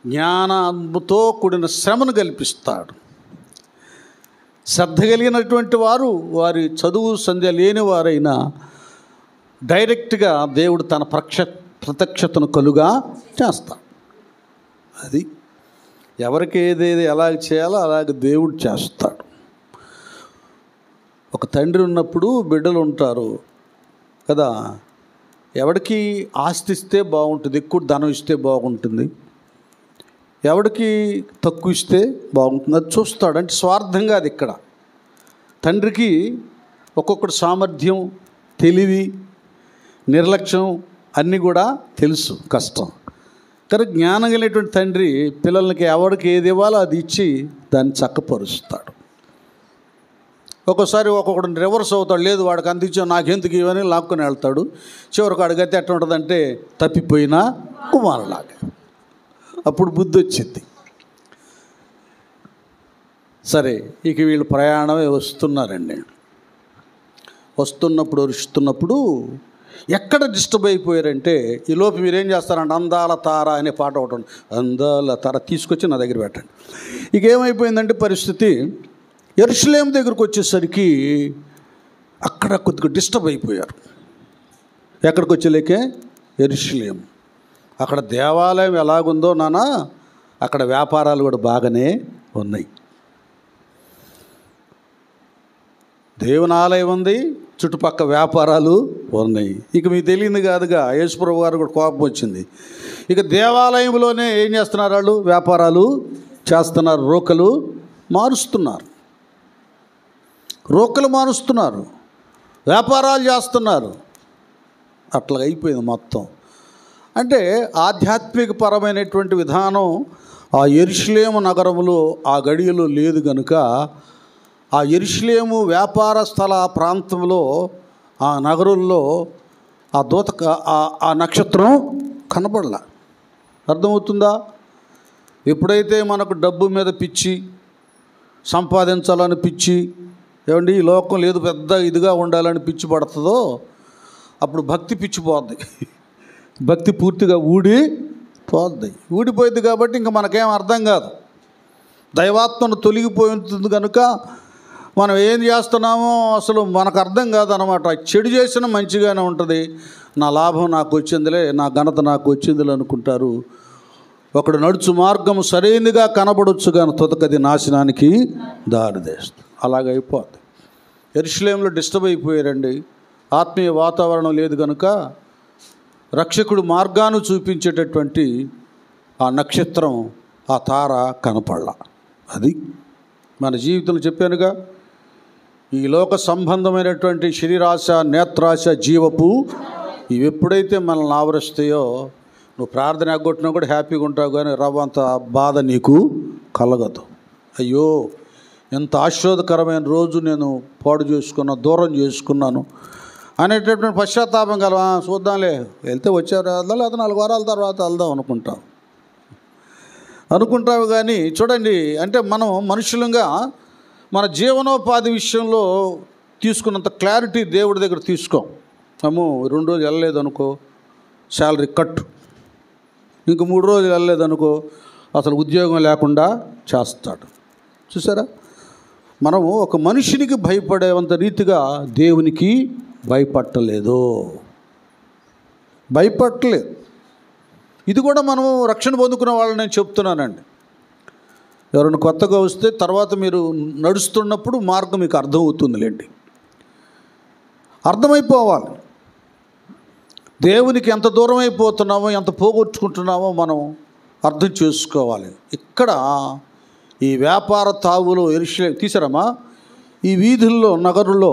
జ్ఞానంతో కూడిన శ్రమను కల్పిస్తాడు. శ్రద్ధ కలిగినటువంటి వారు, వారి చదువు సంధ్య లేని వారైనా డైరెక్ట్గా దేవుడు తన ప్రత్యక్షతను కలుగా చేస్తాడు. అది ఎవరికి ఏదేది ఎలాగ చేయాలో అలాగ దేవుడు చేస్తాడు. ఒక తండ్రి ఉన్నప్పుడు బిడ్డలు ఉంటారు కదా. ఎవడికి ఆస్తి ఇస్తే బాగుంటుంది, ఎక్కువ ధనం ఇస్తే బాగుంటుంది, ఎవడికి తక్కువ ఇస్తే బాగుంటుంది, అది చూస్తాడు. అంటే స్వార్థంగా అది ఇక్కడ. తండ్రికి ఒక్కొక్కటి సామర్థ్యం, తెలివి, నిర్లక్ష్యం అన్నీ కూడా తెలుసు, కష్టం. కానీ జ్ఞానం కలిగినటువంటి తండ్రి పిల్లలకి ఎవరికి ఏది ఇవ్వాలో అది ఇచ్చి దాన్ని చక్కపరుస్తాడు. ఒక్కోసారి ఒక్కొక్కడు రివర్స్ అవుతాడు. లేదు వాడికి అందించా, నాకెందుకు ఇవని లాక్కుని వెళ్తాడు. చివరికి అడిగితే ఎట్లా ఉంటుందంటే తప్పిపోయినా కుమారులాగా. అప్పుడు బుద్ధి వచ్చింది. సరే, ఇక వీళ్ళు ప్రయాణమే వస్తున్నారండి. వస్తున్నప్పుడు ఎక్కడ డిస్టర్బ్ అయిపోయారంటే, ఈలోపు మీరేం చేస్తారంటే అందాల తార అనే పాట ఒకటి ఉంది. అందాల తార తీసుకొచ్చి నా దగ్గర పెట్టండి. ఇక ఏమైపోయిందంటే పరిస్థితి, యెరూషలేము దగ్గరకు వచ్చేసరికి అక్కడ కొద్దిగా డిస్టర్బ్ అయిపోయారు. ఎక్కడికి వచ్చేలేకే యెరూషలేము. అక్కడ దేవాలయం ఎలాగుందో నాన్న, అక్కడ వ్యాపారాలు కూడా బాగానే ఉన్నాయి. దేవుని ఆలయం ఉంది, చుట్టుపక్కల వ్యాపారాలు ఉన్నాయి. ఇక మీకు తెలియదు కాదుగా, యేసుప్రభు గారు కూడా కోపం వచ్చింది. ఇక దేవాలయంలోనే ఏం చేస్తున్నారు వాళ్ళు? వ్యాపారాలు చేస్తున్నారు, రోకలు మారుస్తున్నారు, వ్యాపారాలు చేస్తున్నారు. అట్లా అయిపోయింది మొత్తం. అంటే ఆధ్యాత్మిక పరమైనటువంటి విధానం ఆ యెరూషలేము నగరంలో ఆ గడియలో లేదు కనుక, ఆ యెరూషలేము వ్యాపార స్థల ప్రాంతంలో, ఆ నగరంలో ఆ నక్షత్రం కనపడలా. అర్థమవుతుందా? ఎప్పుడైతే మనకు డబ్బు మీద పిచ్చి, సంపాదించాలని పిచ్చి, ఏమండి ఈ లోకం లేదు పెద్ద ఇదిగా ఉండాలని పిచ్చి పడుతుందో అప్పుడు భక్తి పిచ్చిపోద్ది. భక్తి పూర్తిగా ఊడిపోయింది కాబట్టి ఇంకా మనకేం అర్థం కాదు. దైవాత్మను తొలగిపోయి ఉంటుంది కనుక మనం ఏం చేస్తున్నామో అసలు మనకు అర్థం కాదనమాట. చెడు చేసినా మంచిగానే ఉంటుంది, నా లాభం నాకు వచ్చిందిలే, నా ఘనత నాకు వచ్చిందిలే అనుకుంటారు. ఒకడు నడుచు మార్గం సరైనదిగా కనబడవచ్చు కానీ తుదకది నాశనానికి దారితీస్తుంది. అలాగైపోద్ది. యెరూషలేములో డిస్టర్బ్ అయిపోయారండి. ఆత్మీయ వాతావరణం లేదు కనుక రక్షకుడు మార్గాన్ని చూపించేటటువంటి ఆ నక్షత్రం, ఆ తార కనపడలా. అది మన జీవితంలో చెప్పానుగా, ఈ లోక సంబంధమైనటువంటి శరీరాశ, నేత్రాశ, జీవపు ఇవి ఎప్పుడైతే మనల్ని ఆవరిస్తాయో నువ్వు ప్రార్థన ఎగ్గొట్టినా కూడా హ్యాపీగా ఉంటావు, కానీ రవ్వంత బాధ నీకు కలగదు. అయ్యో ఎంత ఆశీర్వాదకరమైన రోజు నేను పాడు చేసుకున్నా, దూరం చేసుకున్నాను అనేటటువంటి పశ్చాత్తాపం కలవా. చూద్దాంలే, వెళ్తే వచ్చారు వెళ్దాం, లేదా 4 వారాల తర్వాత వెళ్దాం అనుకుంటాం. అనుకుంటావు. కానీ చూడండి, అంటే మనం మనుషులంగా మన జీవనోపాధి విషయంలో తీసుకున్నంత క్లారిటీ దేవుడి దగ్గర తీసుకోం. ఏమో 2 రోజులు వెళ్ళలేదు అనుకో శాలరీ కట్, ఇంక 3 రోజులు వెళ్ళలేదనుకో అసలు ఉద్యోగం లేకుండా చేస్తాడు. చూసారా, మనము ఒక మనిషినికి భయపడేంత రీతిగా దేవునికి భయపడలేదు. ఇది కూడా మనం రక్షణ పొందుకున్న వాళ్ళని నేను చెప్తున్నానండి. ఎవరైనా కొత్తగా వస్తే తర్వాత మీరు నడుస్తున్నప్పుడు మార్గం మీకు అర్థమవుతుందిలేండి. అర్థమైపోవాలి. దేవునికి ఎంత దూరం అయిపోతున్నామో, ఎంత పోగొట్టుకుంటున్నామో మనం అర్థం చేసుకోవాలి. ఇక్కడ ఈ వ్యాపార తావులు తీసారమ్మా, ఈ వీధుల్లో నగరుల్లో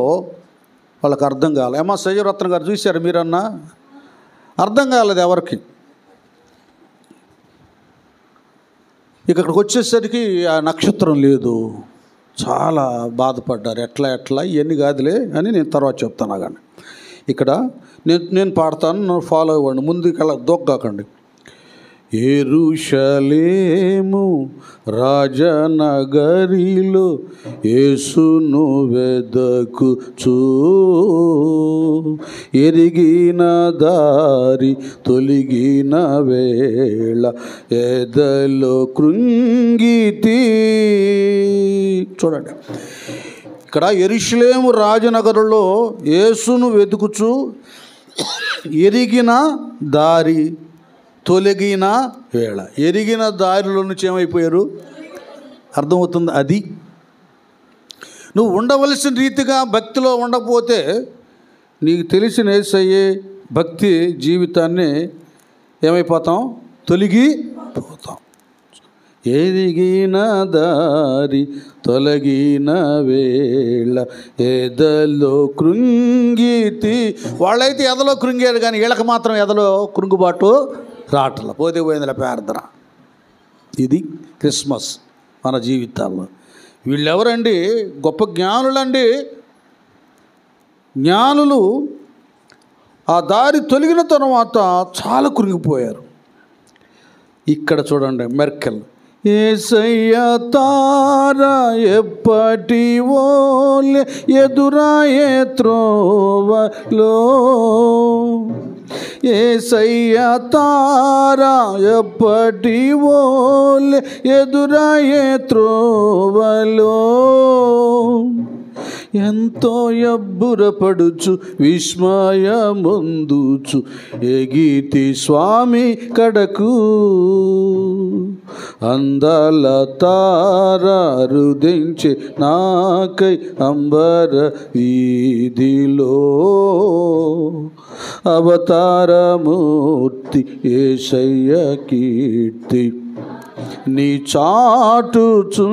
వాళ్ళకి అర్థం కావాలి. ఏమా సయ్యరత్న గారు చూశారు మీరన్నా, అర్థం కాలేదు ఎవరికి. ఇక్కడికి వచ్చేసరికి ఆ నక్షత్రం లేదు, చాలా బాధపడ్డారు. ఎట్లా ఇవన్నీ కాదులే అని నేను తర్వాత చెప్తాను. కానీ ఇక్కడ నేను పాడతాను, ఫాలో అవ్వండి, ముందుకెళ్ళ దొక్కాకండి. యెరూషలేము రాజనగరిలో యేసును వెదకుచూ, ఎరిగిన దారి తొలగిన వేళ ఎదలో కృంగితి. చూడండి, ఇక్కడ యెరూషలేము రాజనగరులో యేసును వెతుకుచూ, ఎరిగిన దారి తొలగిన వేళ. ఎరిగిన దారిలో నుంచి ఏమైపోయారు అర్థమవుతుంది. అది నువ్వు ఉండవలసిన రీతిగా భక్తిలో ఉండకపోతే నీకు తెలిసిన యేసయ్యే భక్తి జీవితాన్ని ఏమైపోతాం, తొలగిపోతాం. ఎరిగిన దారి తొలగిన వేళ ఎదలో కృంగితి. వాళ్ళైతే ఎదలో కృంగారు, కానీ వీళ్ళకి మాత్రం ఎదలో కృంగుబాటు రావట్ల. పోతే పోయిందిలే ప్రార్థన. ఇది క్రిస్మస్ మన జీవితాల్లో. వీళ్ళెవరండి? గొప్ప జ్ఞానులండి. జ్ఞానులు ఆ దారి తొలగిన తర్వాత చాలా కృంగిపోయారు. ఇక్కడ చూడండి, మెర్కెల్ యేసయ్య తార ఎప్పటి ఓలే ఎదురాయే త్రోవలో, యేసయ్య తార ఎప్పటి ఓలే ఎదురాయే త్రోవలో, ఎంతో ఎబ్బురపడుచు విస్మయముందుచు ఎగితి స్వామి కడకు, అందాల తార రుదించే నాకై అంబర వీధిలో, అవతారమూర్తి యేసయ్య కీర్తి నీ చాటుచు,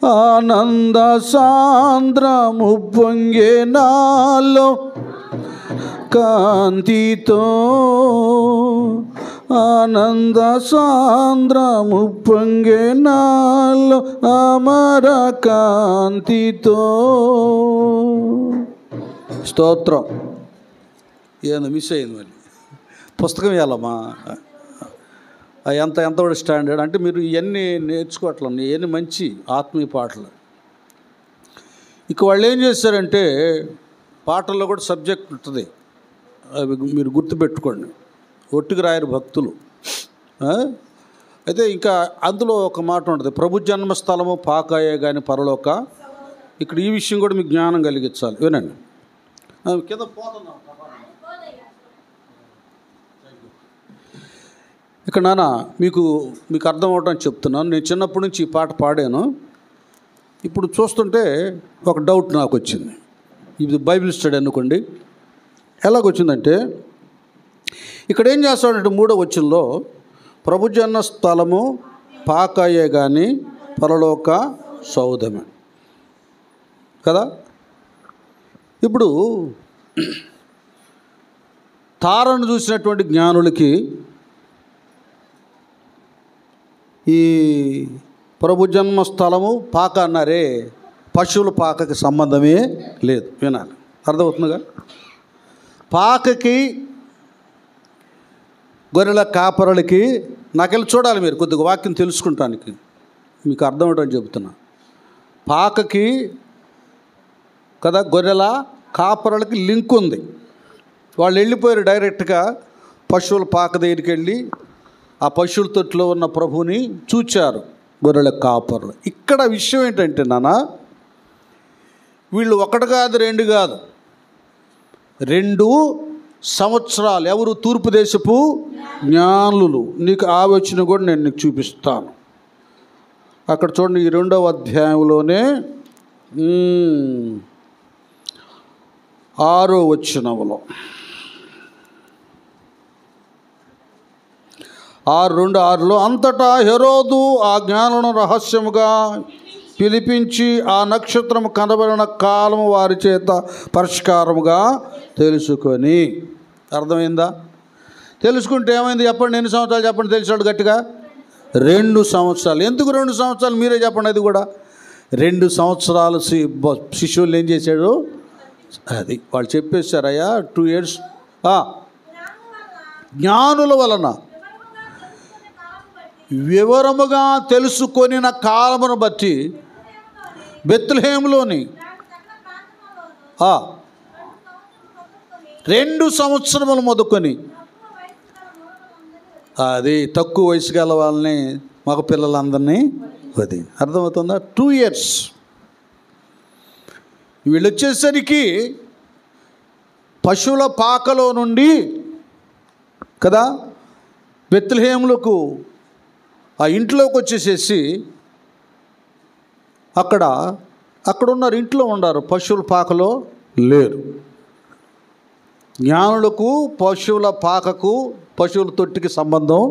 ఆనంద సాంద్రము పొంగే నాలో కాంతితో, ఆనంద సాంద్రము పొంగే నాలో అమర కాంతితో. స్తోత్రం. ఏదో మిస్ అయింది, మళ్ళీ పుస్తకం ఇవ్వాలమ్మా. ఎంత కూడా స్టాండర్డ్ అంటే మీరు ఇవన్నీ నేర్చుకోవట్లేదు, ఇవన్నీ మంచి ఆత్మీయ పాటలు. ఇక వాళ్ళు ఏం చేశారంటే పాటల్లో కూడా సబ్జెక్ట్ ఉంటుంది, అవి మీరు గుర్తుపెట్టుకోండి. ఒట్టికి రాయరు భక్తులు. అయితే ఇంకా అందులో ఒక మాట ఉంటుంది, ప్రభు జన్మస్థలము పాకాయే కానీ పరలోక. ఇక్కడ ఈ విషయం కూడా మీకు జ్ఞానం కలిగించాలి, వినండి. కింద పోతున్నాం ఇక్కడ నాన్న, మీకు అర్థం అవడానికి చెప్తున్నాను. నేను చిన్నప్పటి నుంచి ఈ పాట పాడాను. ఇప్పుడు చూస్తుంటే ఒక డౌట్ నాకు వచ్చింది. ఇది బైబిల్ స్టడీ అనుకోండి. ఎలాగొచ్చిందంటే ఇక్కడ ఏం చేస్తాడంటే 3వ వచనంలో ప్రభు జన్మ స్థలము పాకాయే కానీ పరలోక సౌధమే కదా. ఇప్పుడు తారను చూసినటువంటి జ్ఞానులకి ఈ ప్రభు జన్మస్థలము పాక అన్నారే, పశువుల పాకకి సంబంధమే లేదు. వినాలి, అర్థమవుతుందిగా. పాకకి గొర్రెల కాపరులకి, నాకెళ్ళి చూడాలి మీరు కొద్దిగా వాక్యం తెలుసుకుంటానికి, మీకు అర్థమవటం చెబుతున్నా. పాకకి కదా గొర్రెల కాపరులకి లింక్ ఉంది. వాళ్ళు వెళ్ళిపోయారు డైరెక్ట్గా పశువుల పాక దగ్గరికి వెళ్ళి ఆ పశువుల తొట్టులో ఉన్న ప్రభువుని చూచారు గొర్రెల కాపరులు. ఇక్కడ విషయం ఏంటంటే నాన్న, వీళ్ళు ఒకటి కాదు రెండు కాదు, 2 సంవత్సరాలు. ఎవరు? తూర్పు దేశపు జ్ఞానులు. నీకు ఆలోచన కూడా నేను నీకు చూపిస్తాను. అక్కడ చూడండి, ఈ 2వ అధ్యాయంలోనే 6వ వచనంలో 6:2-6లో అంతటా హెరోదు ఆ జ్ఞానులను రహస్యముగా పిలిపించి ఆ నక్షత్రం కనబడిన కాలము వారి చేత పరిష్కారముగా తెలుసుకొని. అర్థమైందా? తెలుసుకుంటే ఏమైంది చెప్పండి? ఎన్ని సంవత్సరాలు చెప్పండి తెలిసాడు గట్టిగా? 2 సంవత్సరాలు. ఎందుకు 2 సంవత్సరాలు? మీరే చెప్పండి. అది కూడా 2 సంవత్సరాలు శిష్యులు ఏం చేశాడు? అది వాళ్ళు చెప్పేశారయ్యా, 2 years జ్ఞానుల వలన వివరముగా తెలుసుకొనిన కాలమును బట్టి బెత్లెహేములోని 2 సంవత్సరములు మొదలుకొని, అది తక్కువ వయసు గల వాళ్ళని, మగ పిల్లలందరినీ అది అర్థమవుతుందా? 2 years. వీళ్ళు వచ్చేసరికి పశువుల పాకలో నుండి కదా బెత్లెహేములకు ఆ ఇంట్లోకి వచ్చేసేసి అక్కడ ఉన్నారు, ఇంట్లో ఉన్నారు, పశువుల పాకలో లేరు. జ్ఞానులకు పశువుల పాకకు, పశువుల తొట్టికి సంబంధం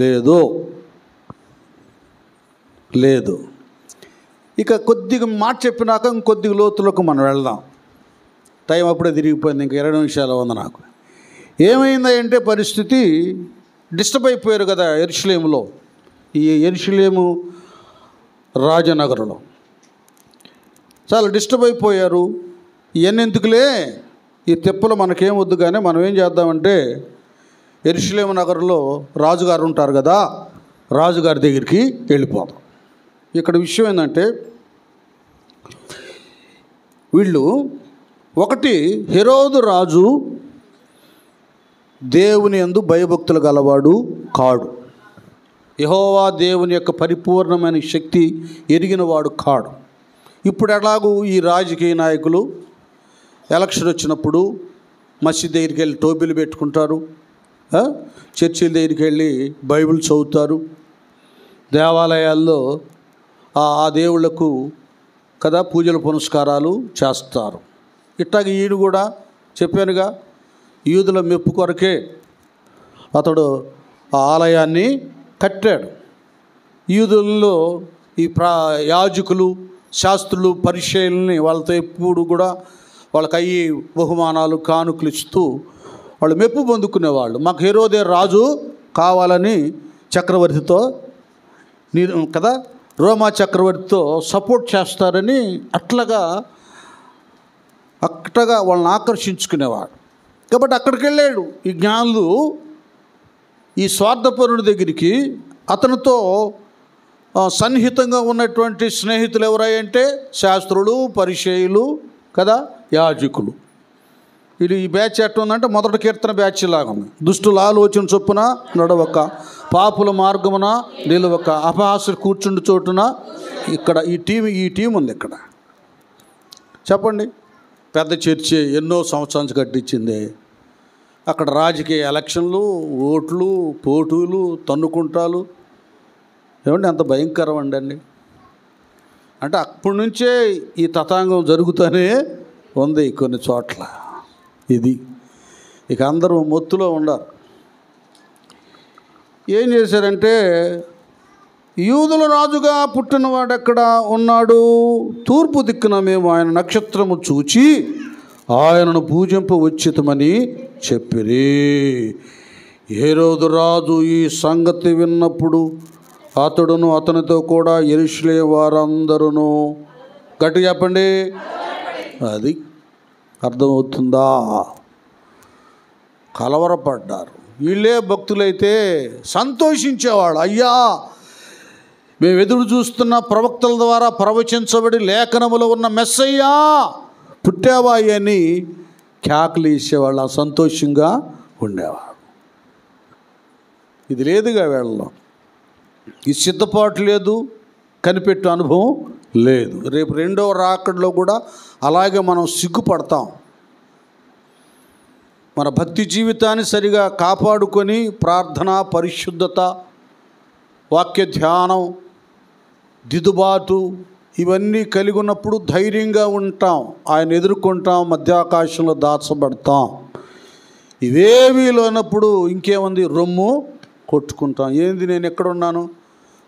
లేదు. ఇక కొద్దిగా మాట చెప్పినాక ఇంకొద్దిగా లోతులకు మనం వెళ్దాం. టైం అప్పుడే తిరిగిపోయింది, ఇంకా 20 నిమిషాలు ఉంది నాకు. ఏమైందంటే పరిస్థితి, డిస్టర్బ్ అయిపోయారు కదా యెరూషలేములో. ఈ యెరూషలేము రాజనగరంలో చాలా డిస్టర్బ్ అయిపోయారు. ఇవన్నీ ఎందుకులే, ఈ తెప్పలు మనకేం వద్దు, కానీ మనం ఏం చేద్దామంటే యెరూషలేము నగరంలో రాజుగారు ఉంటారు కదా, రాజుగారి దగ్గరికి వెళ్ళిపోదాం. ఇక్కడ విషయం ఏంటంటే, వీళ్ళు ఒకటి, హెరోదు రాజు దేవుని యందు భయభక్తులు గలవాడు కాడు. యెహోవా దేవుని యొక్క పరిపూర్ణమైన శక్తి ఎరిగినవాడు కాడు. ఇప్పుడు ఎలాగూ ఈ రాజకీయ నాయకులు ఎలక్షన్ వచ్చినప్పుడు మసీద్ దగ్గరికి వెళ్ళి టోపీలు పెట్టుకుంటారు, చర్చిల దగ్గరికి వెళ్ళి బైబిల్ చదువుతారు, దేవాలయాల్లో ఆ దేవుళ్లకు కదా పూజలు పునస్కారాలు చేస్తారు. ఇట్లాగ ఈయన కూడా చెప్పానుగా, యూదుల మెప్పు కొరకే అతడు ఆ ఆలయాన్ని కట్టాడు. యూదుల్లో ఈ యాజకులు, శాస్త్రులు, పరిచయుల్ని వాళ్ళతో ఎప్పుడు కూడా వాళ్ళకి అయ్యి బహుమానాలు, కానుకలు ఇస్తూ వాళ్ళు మెప్పు పొందుకునేవాళ్ళు. మాకు హెరోదే రాజు కావాలని చక్రవర్తితో కదా, రోమా చక్రవర్తితో సపోర్ట్ చేస్తారని అట్లాగా వాళ్ళని ఆకర్షించుకునేవాడు. కాబట్టి అక్కడికి వెళ్ళాడు ఈ జ్ఞానులు, ఈ స్వార్థపరుడి దగ్గరికి. అతనితో సన్నిహితంగా ఉన్నటువంటి స్నేహితులు ఎవరంటే శాస్త్రులు, పరిచయులు కదా, యాజకులు. ఇది ఈ బ్యాచ్ ఎట్లా ఉందంటే మొదటి కీర్తన బ్యాచ్ లాగా ఉంది. దుష్టుల ఆలోచన చొప్పున నడవక, పాపుల మార్గమున నిలవక, అపహాసులు కూర్చుండి చోటున. ఇక్కడ ఈ టీం ఉంది ఇక్కడ. చెప్పండి, పెద్ద చర్చి ఎన్నో సంవత్సరాలు కట్టించింది. అక్కడ రాజకీయ ఎలక్షన్లు, ఓట్లు, పోటీలు, తన్నుకుంటాలు. ఏమండి అంత భయంకరం అండి. అంటే అప్పటి నుంచే ఈ తతాంగం జరుగుతూనే ఉంది కొన్ని చోట్ల. ఇది ఇక అందరూ మొత్తులో ఉండారు. ఏం చేశారంటే, యూదుల రాజుగా పుట్టినవాడు ఎక్కడ ఉన్నాడు? తూర్పు దిక్కున మేము ఆయన నక్షత్రము చూచి ఆయనను పూజింప వచ్చితమని చెప్పిరి. హెరోదు రాజు ఈ సంగతి విన్నప్పుడు అతడును అతనితో కూడా యెరూషలేము వారందరూ, గట్టి చెప్పండి, అది అర్థమవుతుందా? కలవరపడ్డారు. వీళ్ళే భక్తులైతే సంతోషించేవాళ్ళు. అయ్యా, మేము ఎదురు చూస్తున్న ప్రవక్తల ద్వారా ప్రవచించబడి లేఖనములో ఉన్న మెస్సయ్యా పుట్టావా అని కేకలు ఇచ్చేవాళ్ళు, సంతోషంగా ఉండేవాడు. ఇది లేదుగా వీళ్ళలో. ఈ సిద్ధపాటు లేదు, కనిపెట్టే అనుభవం లేదు. రేపు రెండవ రాకడలో కూడా అలాగే మనం సిగ్గుపడతాం. మన భక్తి జీవితాన్ని సరిగా కాపాడుకొని ప్రార్థన, పరిశుద్ధత, వాక్య ధ్యానం, దిద్దుబాటు ఇవన్నీ కలిగి ఉన్నప్పుడు ధైర్యంగా ఉంటాం, ఆయన ఎదుర్కొంటాం, మధ్యాకాశంలో దాచబడతాం. ఇవేవీ లేనప్పుడు ఇంకేముంది, రొమ్ము కొట్టుకుంటాం. ఏంది నేను ఎక్కడున్నాను,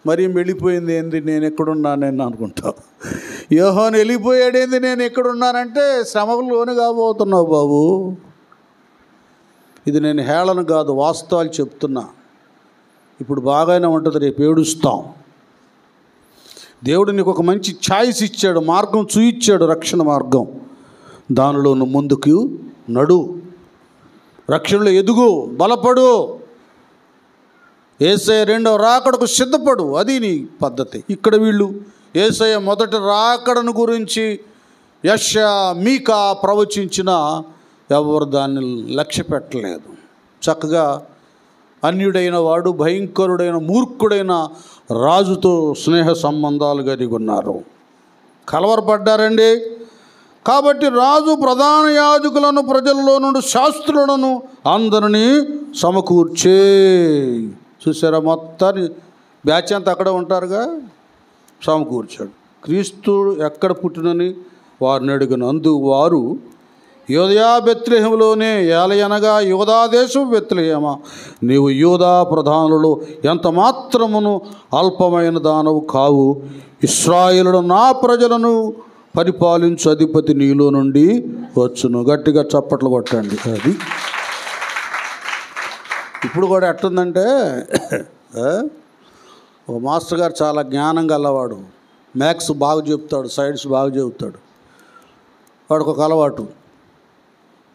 మరి వెళ్ళిపోయింది ఏంది, నేను ఎక్కడున్నానని అనుకుంటాం. యోహాను వెళ్ళిపోయాడేంది, నేను ఎక్కడున్నానంటే శ్రమలోనే కాబోతున్నావు బాబు. ఇది నేను హేళన కాదు, వాస్తవాలు చెప్తున్నా. ఇప్పుడు బాగానే ఉంటుంది, రేపు ఏడుస్తాం. దేవుడు నీకు ఒక మంచి ఛాయిస్ ఇచ్చాడు, మార్గం చూయించాడు, రక్షణ మార్గం. దానిలో నువ్వు ముందుకు నడు, రక్షణలో ఎదుగు, బలపడు, యేసయ్య రెండవ రాకడకు సిద్ధపడు. అది నీ పద్ధతి. ఇక్కడ వీళ్ళు యేసయ్య మొదటి రాకడను గురించి యెషయా, మీకా ప్రవచించిన ఎవరు దాన్ని లక్ష్య పెట్టలేదు. చక్కగా అన్యుడైన వాడు, భయంకరుడైన మూర్ఖుడైన రాజుతో స్నేహ సంబంధాలు కలిగి ఉన్నారు. కలవరపడ్డారండి. కాబట్టి రాజు ప్రధాన యాజకులను, ప్రజల్లో నుండి శాస్త్రులను అందరినీ సమకూర్చే. చూసారా, మొత్తాన్ని బ్యాచ్ అంతా అక్కడ ఉంటారుగా, సమకూర్చాడు. క్రీస్తు ఎక్కడ పుట్టినని వారిని అడిగిన అందు వారు, యోదయా బెత్లెహేములోనే, ఏలయనగా యోధా దేశం బెత్లెహేమా, నీవు యోధా ప్రధానులలో ఎంత మాత్రమును అల్పమైన దానవు కావు. ఇశ్రాయేలును నా ప్రజలను పరిపాలించు అధిపతి నీలో నుండి వచ్చును. గట్టిగా చప్పట్లు కొట్టండి. అది ఇప్పుడు కూడా ఎట్టుందంటే, ఒక మాస్టర్ గారు చాలా జ్ఞానం గలవాడు, మ్యాథ్స్ బాగా చెప్తాడు, సైన్స్ బాగా చెబుతాడు. వాడికి ఒక అలవాటు,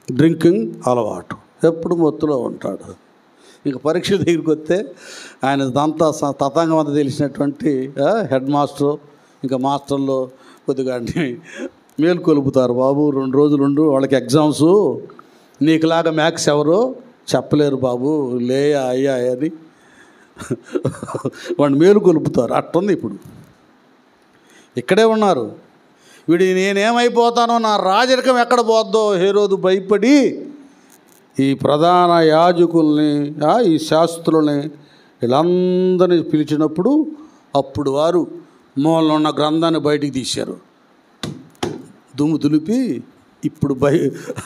డ్రింకింగ్ అలవాటు, ఎప్పుడు మొత్తులో ఉంటాడు. ఇంక పరీక్ష దగ్గరికి వస్తే ఆయన దంతా తతంగం అంతా తెలిసినటువంటి హెడ్ మాస్టర్, ఇంకా మాస్టర్లో కొద్దిగా మేలుకొలుపుతారు. బాబు 2 రోజులు ఉండు, వాళ్ళకి ఎగ్జామ్స్, నీకులాగా మ్యాథ్స్ ఎవరు చెప్పలేరు బాబు, లేయా అయ్యా అని వాడిని మేలుకొలుపుతారు. అట్టుంది ఇప్పుడు. ఇక్కడే ఉన్నారు. వీడి నేనేమైపోతానో, నా రాజరికం ఎక్కడ పోద్దో హేరోదు భయపడి ఈ ప్రధాన యాజకుల్ని, ఈ శాస్త్రుల్ని, వీళ్ళందరినీ పిలిచినప్పుడు అప్పుడు వారు మూలలో ఉన్న గ్రంథాన్ని బయటికి తీశారు, దుమ్ము దులిపి ఇప్పుడు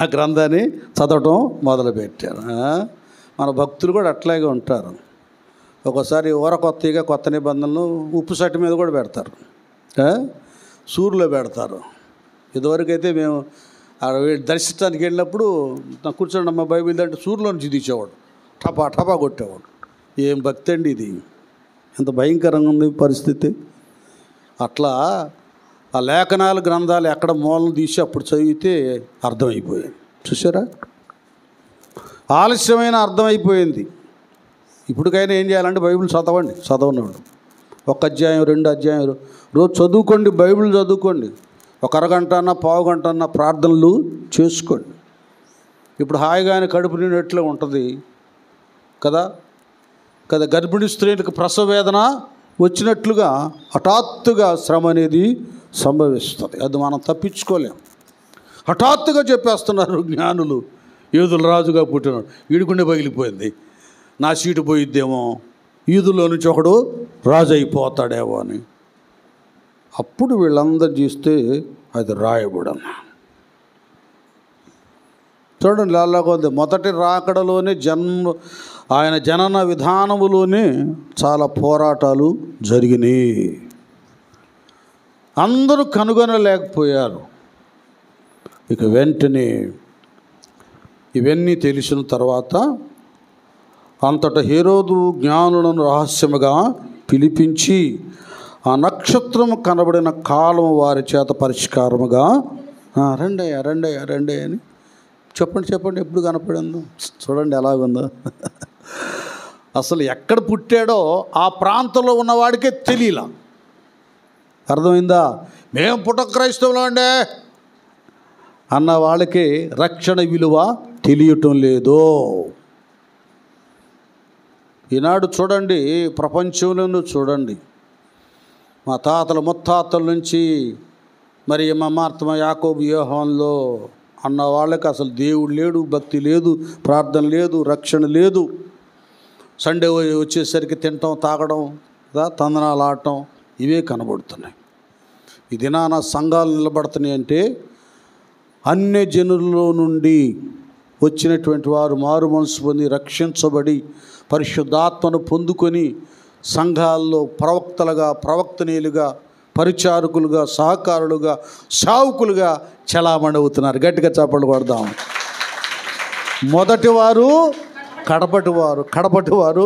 ఆ గ్రంథాన్ని చదవటం మొదలుపెట్టారు. మన భక్తులు కూడా అట్లాగే ఉంటారు. ఒక్కోసారి కొత్తగా కొత్త నిబంధనలు ఉప్పు సట్టి మీద కూడా పెడతారు, సూర్యులో పెడతారు. ఇదివరకైతే మేము దర్శించడానికి వెళ్ళినప్పుడు కూర్చోండి అమ్మ బైబిల్ అంటే సూర్యులో నుంచి తీసేవాడు, టపా టపా కొట్టేవాడు. ఏం భక్తి అండి ఇది, ఎంత భయంకరంగా ఉంది పరిస్థితి. అట్లా ఆ లేఖనాలు, గ్రంథాలు ఎక్కడ మూలం తీసి అప్పుడు చదివితే అర్థమైపోయాయి. చూసారా, ఆలస్యమైన అర్థమైపోయింది. ఇప్పటికైనా ఏం చేయాలంటే బైబిల్ చదవనివాడు 1 అధ్యాయం 2 అధ్యాయం రోజు చదువుకోండి, బైబిల్ చదువుకోండి. ఒక అరగంట అన్న పావు గంట అన్న ప్రార్థనలు చేసుకోండి. ఇప్పుడు హాయిగానే కడుపు నిండినట్లే ఉంటుంది కదా. గర్భిణీ స్త్రీలకు ప్రసవ వేదన వచ్చినట్లుగా హఠాత్తుగా శ్రమ అనేది సంభవిస్తుంది. అది మనం తప్పించుకోలేం. హఠాత్తుగా చెప్పేస్తున్నారు జ్ఞానులు, యూదుల రాజుగా పుట్టినాడు, ఈడుకుండే పగిలిపోయింది, నా సీటు పోయిద్దేమో, యూదులో నుంచి ఒకడు రాజు అయిపోతాడేమో అని. అప్పుడు వీళ్ళందరూ చూస్తే అది రాయబడన. చూడండి, అలాగ ఉంది. మొదటి రాకడలోనే ఆయన జనన విధానములోనే చాలా పోరాటాలు జరిగినాయి. అందరూ కనుగొనలేకపోయారు. ఇక వెంటనే ఇవన్నీ తెలిసిన తర్వాత అంతటా హేరోదు జ్ఞానులను రహస్యముగా పిలిపించి ఆ నక్షత్రము కనబడిన కాలం వారి చేత పరిష్కారముగా రండయ్యా అని చెప్పండి ఎప్పుడు కనపడిందో? చూడండి ఎలాగుందో. అసలు ఎక్కడ పుట్టాడో ఆ ప్రాంతంలో ఉన్నవాడికే తెలియలా. అర్థమైందా? మేము పుట్ట క్రైస్తవులు అండే అన్న వాళ్ళకి రక్షణ విలువ తెలియటం లేదు. ఈనాడు చూడండి, ప్రపంచంలోనూ చూడండి, మా తాతల ముత్తాతల నుంచి మరి మా మార్తమ యాకోబు యోహానులో అన్న వాళ్ళకి అసలు దేవుడు లేడు, భక్తి లేదు, ప్రార్థన లేదు, రక్షణ లేదు. సండే వచ్చేసరికి తినటం, తాగడం, తందనాలు ఆడటం ఇవే కనబడుతున్నాయి. ఈ దినాన సంఘాలు నిలబడుతున్నాయి అంటే అన్య జనుల్లో నుండి వచ్చినటువంటి వారు మారు మనసు పొంది రక్షించబడి పరిశుద్ధాత్మను పొందుకొని సంఘాల్లో ప్రవక్తలుగా, ప్రవక్తనీయులుగా, పరిచారకులుగా, సహకారులుగా, సేవకులుగా చలామణి అవుతున్నారు. గట్టిగా చప్పట్లు కొడదాం. మొదటివారు కడపటివారు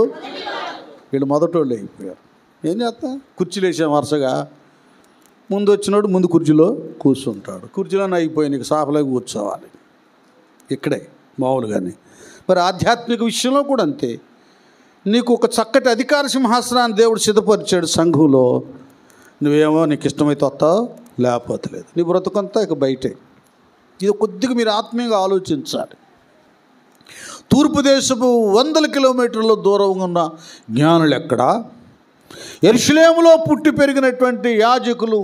వీళ్ళు మొదటోళ్ళు అయిపోయారు. ఏం చేస్తా? కుర్చీలు వేసాం వరుసగా. ముందు వచ్చినోడు ముందు కుర్చీలో కూర్చుంటాడు. కుర్చీలోనే అయిపోయి నీకు సాఫలాగా కూర్చోవాలి ఇక్కడే మామూలుగానే. మరి ఆధ్యాత్మిక విషయంలో కూడా అంతే. నీకు ఒక చక్కటి అధికార సింహాసనాన్ని దేవుడు సిద్ధపరిచాడు సంఘంలో. నువ్వేమో నీకు ఇష్టమైతే వస్తావు, లేకపోతే లేదు. నీ బ్రతుకంతా ఇక బయటే. ఇది కొద్దిగా మీరు ఆత్మీయంగా ఆలోచించాలి. తూర్పు దేశపు 100 కిలోమీటర్ల దూరంగా ఉన్న జ్ఞానులు ఎక్కడా? యెరూషలేములో పుట్టి పెరిగినటువంటి యాజకులు,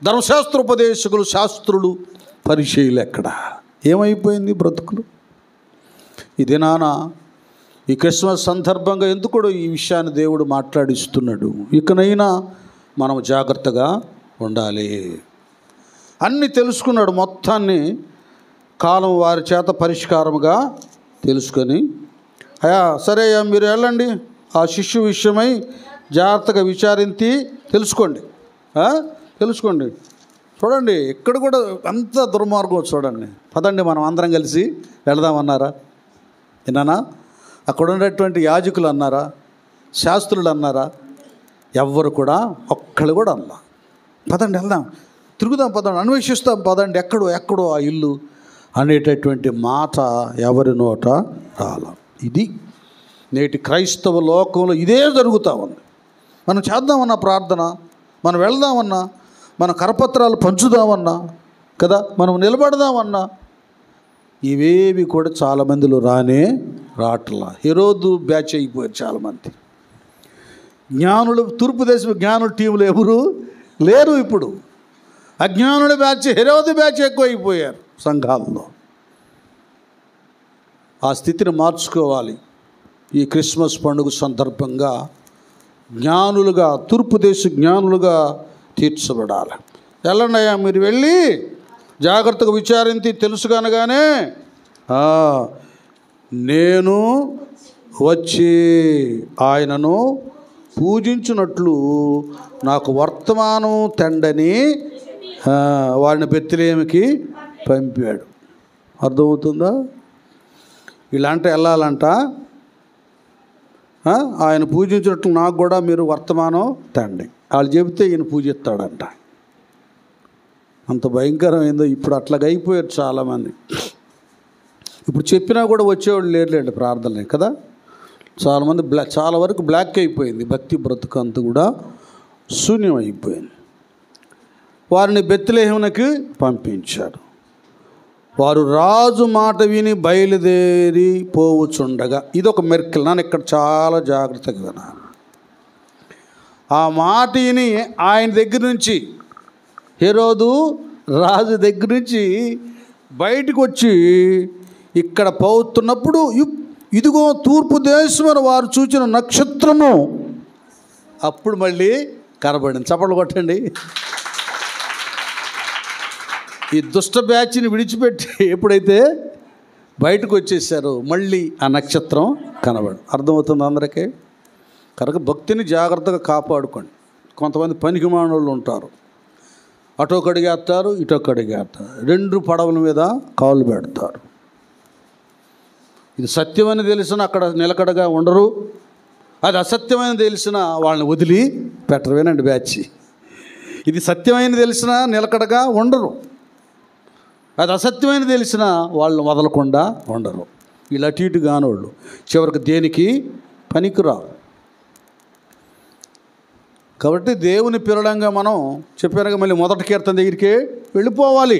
ధర్మశాస్త్రోపదేశకులు, శాస్త్రులు, పరిచయులు ఎక్కడా? ఏమైపోయింది బ్రతుకులు? ఈ దినాన ఈ క్రిస్మస్ సందర్భంగా ఎందుకు ఈ విషయాన్ని దేవుడు మాట్లాడిస్తున్నాడు. ఇకనైనా మనం జాగ్రత్తగా ఉండాలి. అన్నీ తెలుసుకున్నాడు. మొత్తాన్ని కాలం వారి చేత పరిష్కారముగా తెలుసుకొని, అయ్యా సరే అయ్యా మీరు వెళ్ళండి, ఆ శిష్యు విషయమై జాగ్రత్తగా విచారించి తెలుసుకోండి. చూడండి ఇక్కడ కూడా అంత దుర్మార్గం చూడండి. పదండి మనం అందరం కలిసి వెళదామన్నారా? విన్నానా? అక్కడ ఉన్నటువంటి యాజకులు అన్నారా? శాస్త్రులు అన్నారా? ఎవ్వరు కూడా ఒక్కళ్ళు కూడా అన్నా. పదండి వెళ్దాం, తిరుగుదాం, పదండి అన్వేషిస్తాం, పదండి ఎక్కడో ఆ ఇల్లు అనేటటువంటి మాట ఎవరి నోట రాల. ఇది నేటి క్రైస్తవ లోకంలో ఇదే జరుగుతూ ఉంది. మనం చేద్దామన్నా ప్రార్థన, మనం వెళ్దామన్నా, మన కరపత్రాలు పంచుదామన్నా కదా, మనం నిలబడదామన్నా ఇవేవి కూడా చాలామందిలో రాట్లా. హెరోదు బ్యాచ్ అయిపోయారు చాలామంది. జ్ఞానులు, తూర్పు దేశం జ్ఞానుల టీములు ఎవరు లేరు ఇప్పుడు. అజ్ఞానుల బ్యాచ్, హెరోదు బ్యాచ్ ఎక్కువ అయిపోయారు సంఘాల్లో. ఆ స్థితిని మార్చుకోవాలి. ఈ క్రిస్మస్ పండుగ సందర్భంగా జ్ఞానులుగా, తూర్పు దేశ జ్ఞానులుగా తీర్చబడాలి. వెళ్ళండియా మీరు వెళ్ళి జాగ్రత్తగా విచారించి తెలుసుకనగానే నేను వచ్చి ఆయనను పూజించినట్లు నాకు వర్తమానం తెండని వారిని బెత్లెహేముకి పంపాడు. అర్థమవుతుందా? ఇలాంటి వెళ్ళాలంట. ఆయన పూజించినట్లు నాకు కూడా మీరు వర్తమానం తండి. వాళ్ళు చెబితే ఈయన పూజిస్తాడంట. అంత భయంకరమైందో. ఇప్పుడు అట్లాగ అయిపోయారు చాలామంది. ఇప్పుడు చెప్పినా కూడా వచ్చేవాళ్ళు లేరులేండి ప్రార్థనలే కదా. చాలామంది చాలా వరకు బ్లాక్ అయిపోయింది. భక్తి బ్రతుకు అంతా కూడా శూన్యం అయిపోయింది. వారిని బెత్లెహేమునకి పంపించాడు. వారు రాజు మాట విని బయలుదేరి పోవచ్చుండగా, ఇదొక మెర్కిల్. నన్ను ఇక్కడ చాలా జాగ్రత్తగా వినాలి. ఆ మాట విని ఆయన దగ్గర నుంచి, హెరోదు రాజు దగ్గర నుంచి బయటకు వచ్చి ఇక్కడ పోతున్నప్పుడు, ఇదిగో తూర్పు దేశమని వారు చూచిన నక్షత్రము అప్పుడు మళ్ళీ కనబడింది. చప్పట్లు కొట్టండి. ఈ దుష్ట బ్యాచ్ని విడిచిపెట్టి ఎప్పుడైతే బయటకు వచ్చేసారో మళ్ళీ ఆ నక్షత్రం కనబడు. అర్థమవుతుంది అందరికీ? కనుక భక్తిని జాగ్రత్తగా కాపాడుకోండి. కొంతమంది పనికిమానోళ్ళు ఉంటారు. అటో కడిగేస్తారు, ఇటో కడిగేస్తారు. 2 పడవల మీద కాళ్ళు పెడతారు. ఇది సత్యమని తెలిసిన అక్కడ నిలకడగా ఉండరు, అది అసత్యమని తెలిసిన వాళ్ళని వదిలి పెట్టరు. వినండి బ్యాచ్, ఇది సత్యమని తెలిసిన నిలకడగా ఉండరు. అది అసత్యమైన తెలిసిన వాళ్ళు వదలకుండా ఉండరు. వీళ్ళు అటు ఇటు కానోళ్ళు చివరికి దేనికి పనికిరావు. కాబట్టి దేవుని పిల్లలంగా మనం చెప్పారుగా, మళ్ళీ మొదటి కీర్తన దగ్గరికే వెళ్ళిపోవాలి.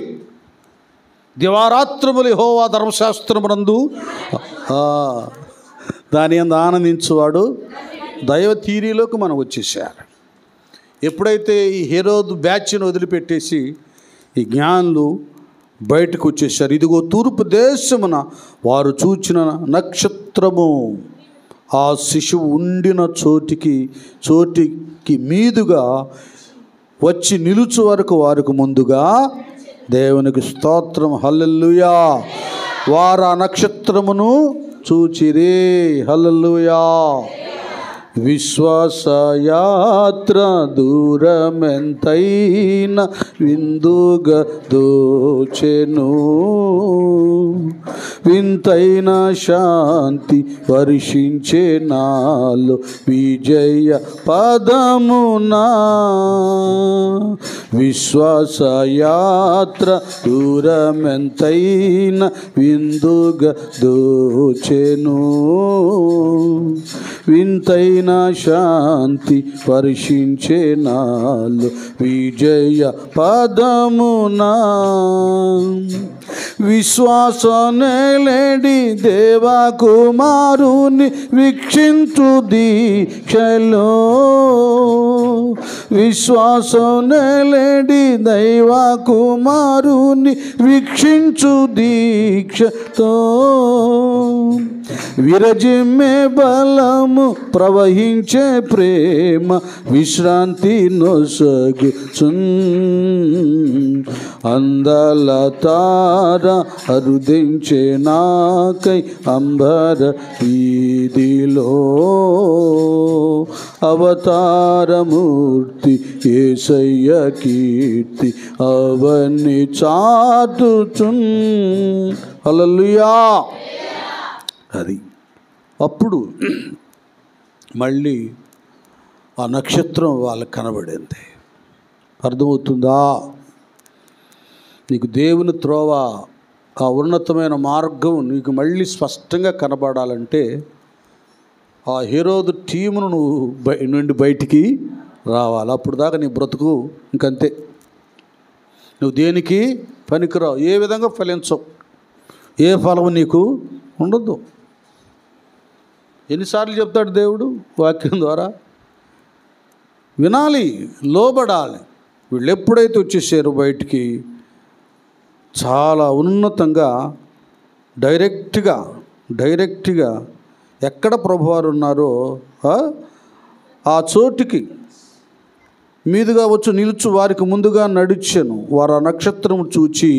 దివారాత్రములు యెహోవా ధర్మశాస్త్రమునందు దాని యందు ఆనందించువాడు దైవ తీరిలోకి మనం వచ్చేసారు. ఎప్పుడైతే ఈ హెరోదు బ్యాచ్ను వదిలిపెట్టేసి ఈ జ్ఞానులు బయటకు వచ్చేసారు, ఇదిగో తూర్పు దేశమున వారు చూచిన నక్షత్రము ఆ శిశువు ఉండిన చోటికి మీదుగా వచ్చి నిలుచు వరకు వారికి ముందుగా దేవునికి స్తోత్రం, హల్లెలూయా. వారు ఆ నక్షత్రమును చూచిరి, హల్లెలూయా. విశ్వాసయాత్ర దూరమెంతైనా విందుగా దోచెను, వింతైన శాంతి వర్షించే నాలో విజయ పదమునా. విశ్వాసయాత్ర దూరమెంతైనా విందుగా దోచెను, వింతైన శాంతి వర్షించే నాలో విజయ పదమునా. విశ్వాసనేలేడి దేవా కుమారుని వీక్షించు దీక్షలో, విశ్వాసనేలేడి దైవ కుమారుని వీక్షించు దీక్షతో, విరజిమ్మే బలము ప్రవహించే ప్రేమ విశ్రాంతి నొసగుచున్. అందల తార అరుదించే నాకై అంబర వీధిలో, అవతారమూర్తి యేసయ్య కీర్తి అవన్నీ చాటుచున్, హల్లెలూయా. అది అప్పుడు మళ్ళీ ఆ నక్షత్రం వాళ్ళకి కనబడింది. అర్థమవుతుందా? నీకు దేవుని త్రోవ, ఆ ఉన్నతమైన మార్గం నీకు మళ్ళీ స్పష్టంగా కనబడాలంటే ఆ హెరోదు టీమును నువ్వు నుండి బయటికి రావాలి. అప్పుడు దాకా నీ బ్రతుకు ఇంకంతే. నువ్వు దేనికి పనికిరావు, ఏ విధంగా ఫలించవు, ఏ ఫలం నీకు ఉండదు. ఎన్నిసార్లు చెప్తాడు దేవుడు వాక్యం ద్వారా? వినాలి, లోబడాలి. వీళ్ళు ఎప్పుడైతే వచ్చేసారో బయటికి చాలా ఉన్నతంగా డైరెక్ట్గా ఎక్కడ ప్రభువారు ఉన్నారో ఆ చోటికి మీదుగా వచ్చి నిలుచు వారికి ముందుగా నడిచాను. వారు ఆ నక్షత్రం చూచి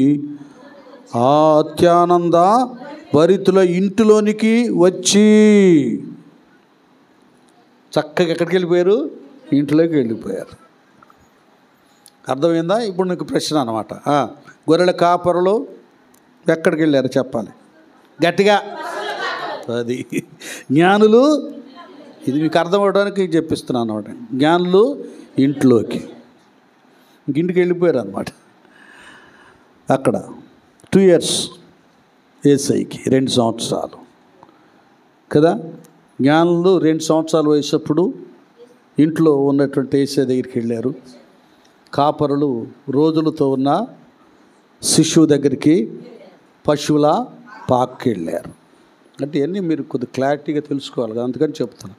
ఆ అత్యానంద భరితుల ఇంటిలోనికి వచ్చి చక్కగా ఎక్కడికి వెళ్ళిపోయారు? ఇంట్లోకి వెళ్ళిపోయారు. అర్థమైందా? ఇప్పుడు నీకు ప్రశ్న అన్నమాట. గొర్రెల కాపరులు ఎక్కడికి వెళ్ళారు చెప్పాలి గట్టిగా. అది జ్ఞానులు, ఇది మీకు అర్థం అవడానికి చెప్పిస్తున్నాను అన్నమాట. జ్ఞానులు ఇంట్లోకి, ఇంటికి వెళ్ళిపోయారు అన్నమాట. అక్కడ 2 years ఏసైకి 2 సంవత్సరాలు కదా. జ్ఞానులు 2 సంవత్సరాల వయసప్పుడు ఇంట్లో ఉన్నటువంటి ఏసై దగ్గరికి వెళ్ళారు. కాపరులు రోజులతో ఉన్న శిశువు దగ్గరికి పశువుల పాక్కి వెళ్ళారు. అంటే ఇవన్నీ మీరు కొద్దిగా క్లారిటీగా తెలుసుకోవాలి కదా, అందుకని చెప్తాను.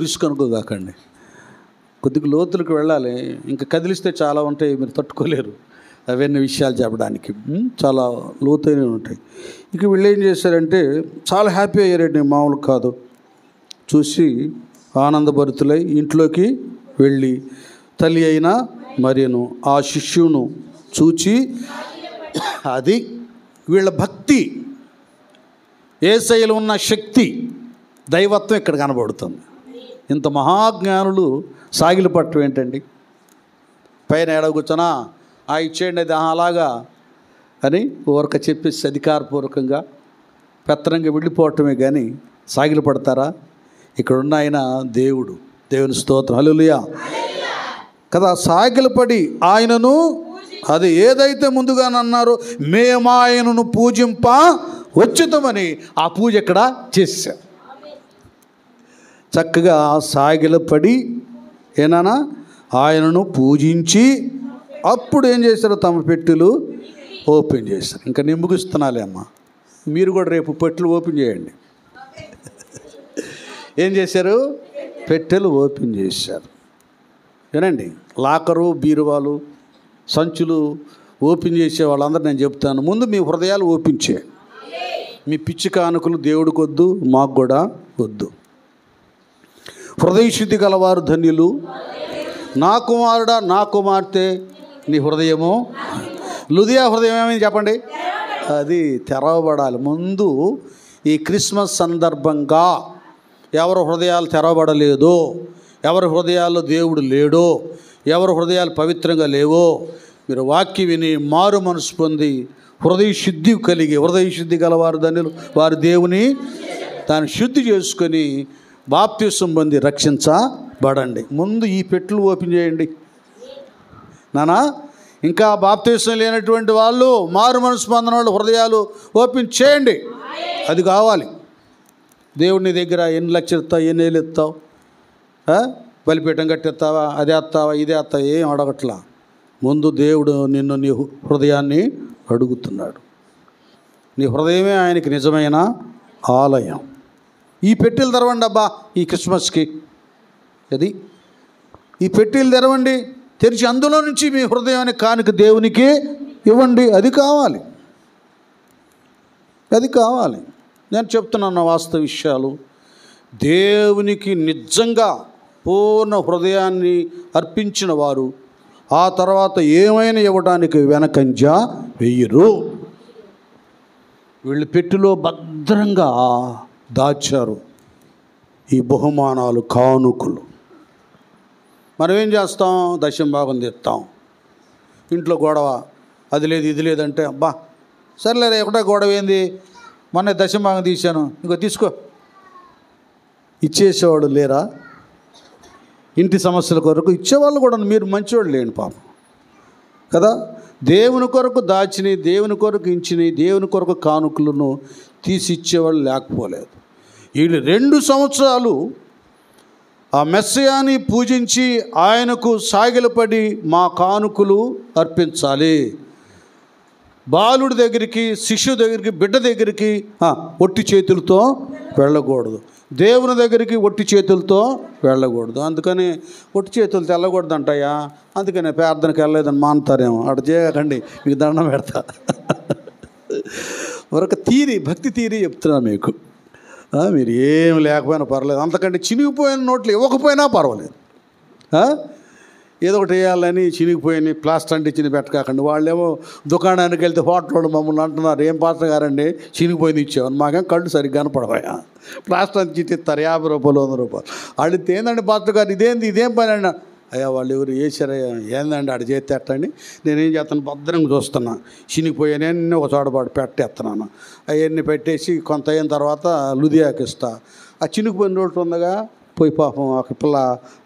రిస్క్ అనుకోగాకండి, కొద్దిగా లోతులకు వెళ్ళాలి. ఇంకా కదిలిస్తే చాలా ఉంటాయి, మీరు తట్టుకోలేరు అవన్నీ విషయాలు చెప్పడానికి. చాలా లోతైనవి ఉంటాయి. ఇక వీళ్ళు ఏం చేశారంటే చాలా హ్యాపీ అయ్యారండి, మామూలు కాదు. చూసి ఆనందభరితులై ఇంట్లోకి వెళ్ళి తల్లి అయిన మరియను ఆ శిష్యును చూచి, అది వీళ్ళ భక్తి, యేసయ్యలో ఉన్న శక్తి, దైవత్వం ఇక్కడ కనబడుతుంది. ఇంత మహాజ్ఞానులు సాగిలు పట్టం ఏంటండి? పైన ఎడ కూర్చొనా ఇచ్చేయండి అది అలాగా అని ఊరక చెప్పేసి అధికారపూర్వకంగా పెత్తనంగా వెళ్ళిపోవటమే కానీ సాగిలు పడతారా? ఇక్కడున్న ఆయన దేవుడు, దేవుని స్తోత్రం, హల్లెలూయా కదా. సాగిలు పడి ఆయనను అది ఏదైతే ముందుగానన్నారో మేము ఆయనను పూజింప వచ్చుతామని ఆ పూజ ఇక్కడ చేశారు. చక్కగా సాగిలపడి ఏనానా ఆయనను పూజించి అప్పుడు ఏం చేశారు, తమ పెట్టెలు ఓపెన్ చేశారు. ఇంకా నేను ముగిస్తున్నాలే అమ్మ, మీరు కూడా రేపు పెట్టెలు ఓపెన్ చేయండి. ఏం చేశారు, పెట్టెలు ఓపెన్ చేశారు. ఏనండి, లాకరు, బీరువాలు, సంచులు ఓపెన్ చేసే వాళ్ళందరూ నేను చెప్తాను, ముందు మీ హృదయాలు ఓపెన్ చేయండి. మీ పిచ్చి కానుకలు దేవుడికి వద్దు, మాకు కూడా వద్దు. హృదయ శుద్ధి గలవారు ధన్యులు. నా కుమారుడా, నా కుమార్తె, నీ హృదయము, లుదియా హృదయం ఏమైంది చెప్పండి, అది తెరవబడాలి. ముందు ఈ క్రిస్మస్ సందర్భంగా ఎవరి హృదయాలు తెరవబడలేదో, ఎవరి హృదయాల్లో దేవుడు లేడో, ఎవరి హృదయాలు పవిత్రంగా లేవో, మీరు వాక్యం విని మారు మనసు పొంది హృదయ శుద్ధి కలిగి, హృదయ శుద్ధి గలవారు ధన్యులు, వారు దేవుని దాన్ని శుద్ధి చేసుకొని బాప్తిసం పొంది రక్షించబడండి. ముందు ఈ పెట్టెలు ఓపెన్ చేయండి నానా. ఇంకా బాప్తిసం లేనటువంటి వాళ్ళు, మారు మనసు పొందిన వాళ్ళు హృదయాలు ఓపెన్ చేయండి. అది కావాలి. దేవుడిని దగ్గర ఎన్ని లక్షలు ఇస్తావు, ఎన్ని వేలు ఇస్తావు, బలిపీఠం కట్టిస్తావా, అది వేస్తావా, ఇది వేస్తావా, ఏం అడగట్లా. ముందు దేవుడు నిన్ను, నీ హృదయాన్ని అడుగుతున్నాడు. నీ హృదయమే ఆయనకి నిజమైన ఆలయం. ఈ పెట్టెలు తెరవండి అబ్బా ఈ క్రిస్మస్కి. అది ఈ పెట్టెలు తెరవండి, తెరిచి అందులో నుంచి మీ హృదయాన్ని కానుక దేవునికి ఇవ్వండి. అది కావాలి, అది కావాలి. నేను చెప్తున్నాను వాస్తవ విషయాలు. దేవునికి నిజంగా పూర్ణ హృదయాన్ని అర్పించిన వారు ఆ తర్వాత ఏమైనా ఇవ్వడానికి వెనకంజ వెయ్యరు. వీళ్ళు పెట్టెలో భద్రంగా దాచారు ఈ బహుమానాలు, కానుకలు. మనం ఏం చేస్తాం, దశమ భాగం తెస్తాం. ఇంట్లో గొడవ, అది లేదు ఇది లేదంటే అబ్బా సర్లేదా ఒకటే గొడవ ఏంది, మొన్న దశమ భాగం తీశాను, ఇంకో తీసుకో. ఇచ్చేసేవాడు లేరా? ఇంటి సమస్యల కొరకు ఇచ్చేవాళ్ళు కూడా మీరు మంచివాళ్ళు లేండి పాపం కదా. దేవుని కొరకు దాచిని, దేవుని కొరకు ఇంచిని, దేవుని కొరకు కానుకలను తీసి ఇచ్చేవాళ్ళు లేకపోలేదు. వీళ్ళు 2 సంవత్సరాలు ఆ మెస్సయాని పూజించి ఆయనకు సాగిలపడి మా కానుకలు అర్పించాలి. బాలుడి దగ్గరికి, శిష్యు దగ్గరికి, బిడ్డ దగ్గరికి ఒట్టి చేతులతో వెళ్ళకూడదు. దేవుని దగ్గరికి ఒట్టి చేతులతో వెళ్ళకూడదు. అందుకని ఒట్టి చేతులతో వెళ్ళకూడదు అంటాయా, అందుకని ప్రార్థనకి వెళ్ళలేదని మానుతారేమో. అటు చేయకండి, మీకు దండం పెడతా. మరొక తీరి, భక్తి తీరి చెప్తున్నా మీకు. మీరు ఏం లేకపోయినా పర్లేదు, అంతకంటే చినిగిపోయిన నోట్లు ఇవ్వకపోయినా పర్వాలేదు. ఏదో ఒకటి వేయాలని చినిగిపోయిన ప్లాస్టర్ అంటే చిని పెట్టకాకండి. వాళ్ళేమో దుకాణానికి వెళ్తే హోటల్ వాళ్ళు మమ్మల్ని అంటున్నారు, ఏం పాస్టర్ గారండి చినిగిపోయింది ఇచ్చేవారు, మాకేం కళ్ళు సరిగ్గా కనపడవా, ప్లాస్టర్ అని చిట్టిస్తారు 50 రూపాయలు 100 రూపాయలు. అడిగితే ఏందండి పాస్టర్ గారు ఇదేంది, ఇదేం పని అన్నా, అయ్యా వాళ్ళు ఎవరు వేసారయ్యా, ఏందండి ఆడ చేస్తే ఎట్టండి, నేనేం చేస్తాను భద్రంగా చూస్తున్నా, చినిగిపోయానన్నీ ఒక చోటపాటు పెట్టేస్తున్నాను. అవన్నీ పెట్టేసి కొంత అయిన తర్వాత లుదియాకి ఇస్తా. ఆ చినిగిపోయిన రోడ్డు ఉందగా పోయి పాపం ఒక పిల్ల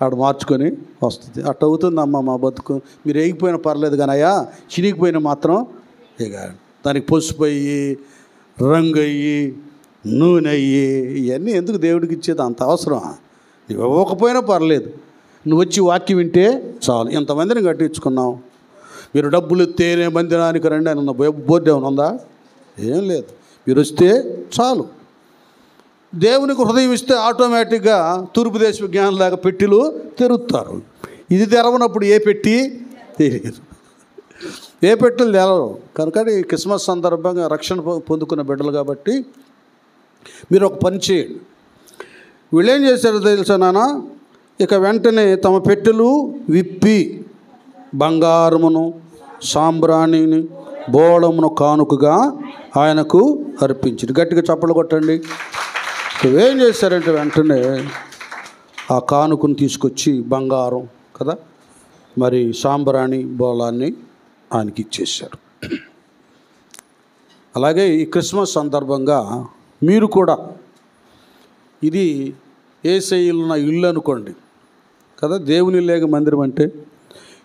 ఆడ మార్చుకొని వస్తుంది. అట్ట అవుతుందమ్మా మా బతుకు. మీరు వేగిపోయినా పర్లేదు కానీ అయ్యా చినిగిపోయిన మాత్రం ఇక దానికి పసుపు అయ్యి, రంగు అయ్యి, నూనె అయ్యి, ఇవన్నీ ఎందుకు దేవుడికి ఇచ్చేది, అంత అవసరమా? నువ్వు ఇవ్వకపోయినా పర్లేదు, నువ్వు వచ్చి వాక్యం వింటే చాలు. ఎంతమందిని కట్టించుకున్నావు. మీరు డబ్బులు ఇస్తేనే మందిరానికి రండి అని బోర్డు ఏమైనా ఉందా? ఏం లేదు. మీరు వస్తే చాలు. దేవునికి హృదయం ఇస్తే ఆటోమేటిక్గా తూర్పు దేశ జ్ఞానంలాగా పెట్టెలు తెరుస్తారు. ఇది తెరవనప్పుడు ఏ పెట్టి తెలియదు, ఏ పెట్టెలు తెరవరు. కనుక ఈ క్రిస్మస్ సందర్భంగా రక్షణ పొందుకున్న బిడ్డలు కాబట్టి మీరు ఒక పని చేయండి. వీళ్ళు ఏం చేశారో తెలుసా నాన్న, ఇక వెంటనే తమ పెట్టెలు విప్పి బంగారమును, సాంబ్రాణిని, బోళమును కానుకగా ఆయనకు అర్పించింది. గట్టిగా చప్పలు కొట్టండి. ఏం చేశారంటే వెంటనే ఆ కానుకను తీసుకొచ్చి, బంగారం కదా, మరి సాంబ్రాణి, బోళాన్ని ఆయనకి ఇచ్చేశారు. అలాగే ఈ క్రిస్మస్ సందర్భంగా మీరు కూడా, ఇది యేసయ్య ఉన్న ఇల్లు అనుకోండి కదా, దేవుని లేక మందిరం అంటే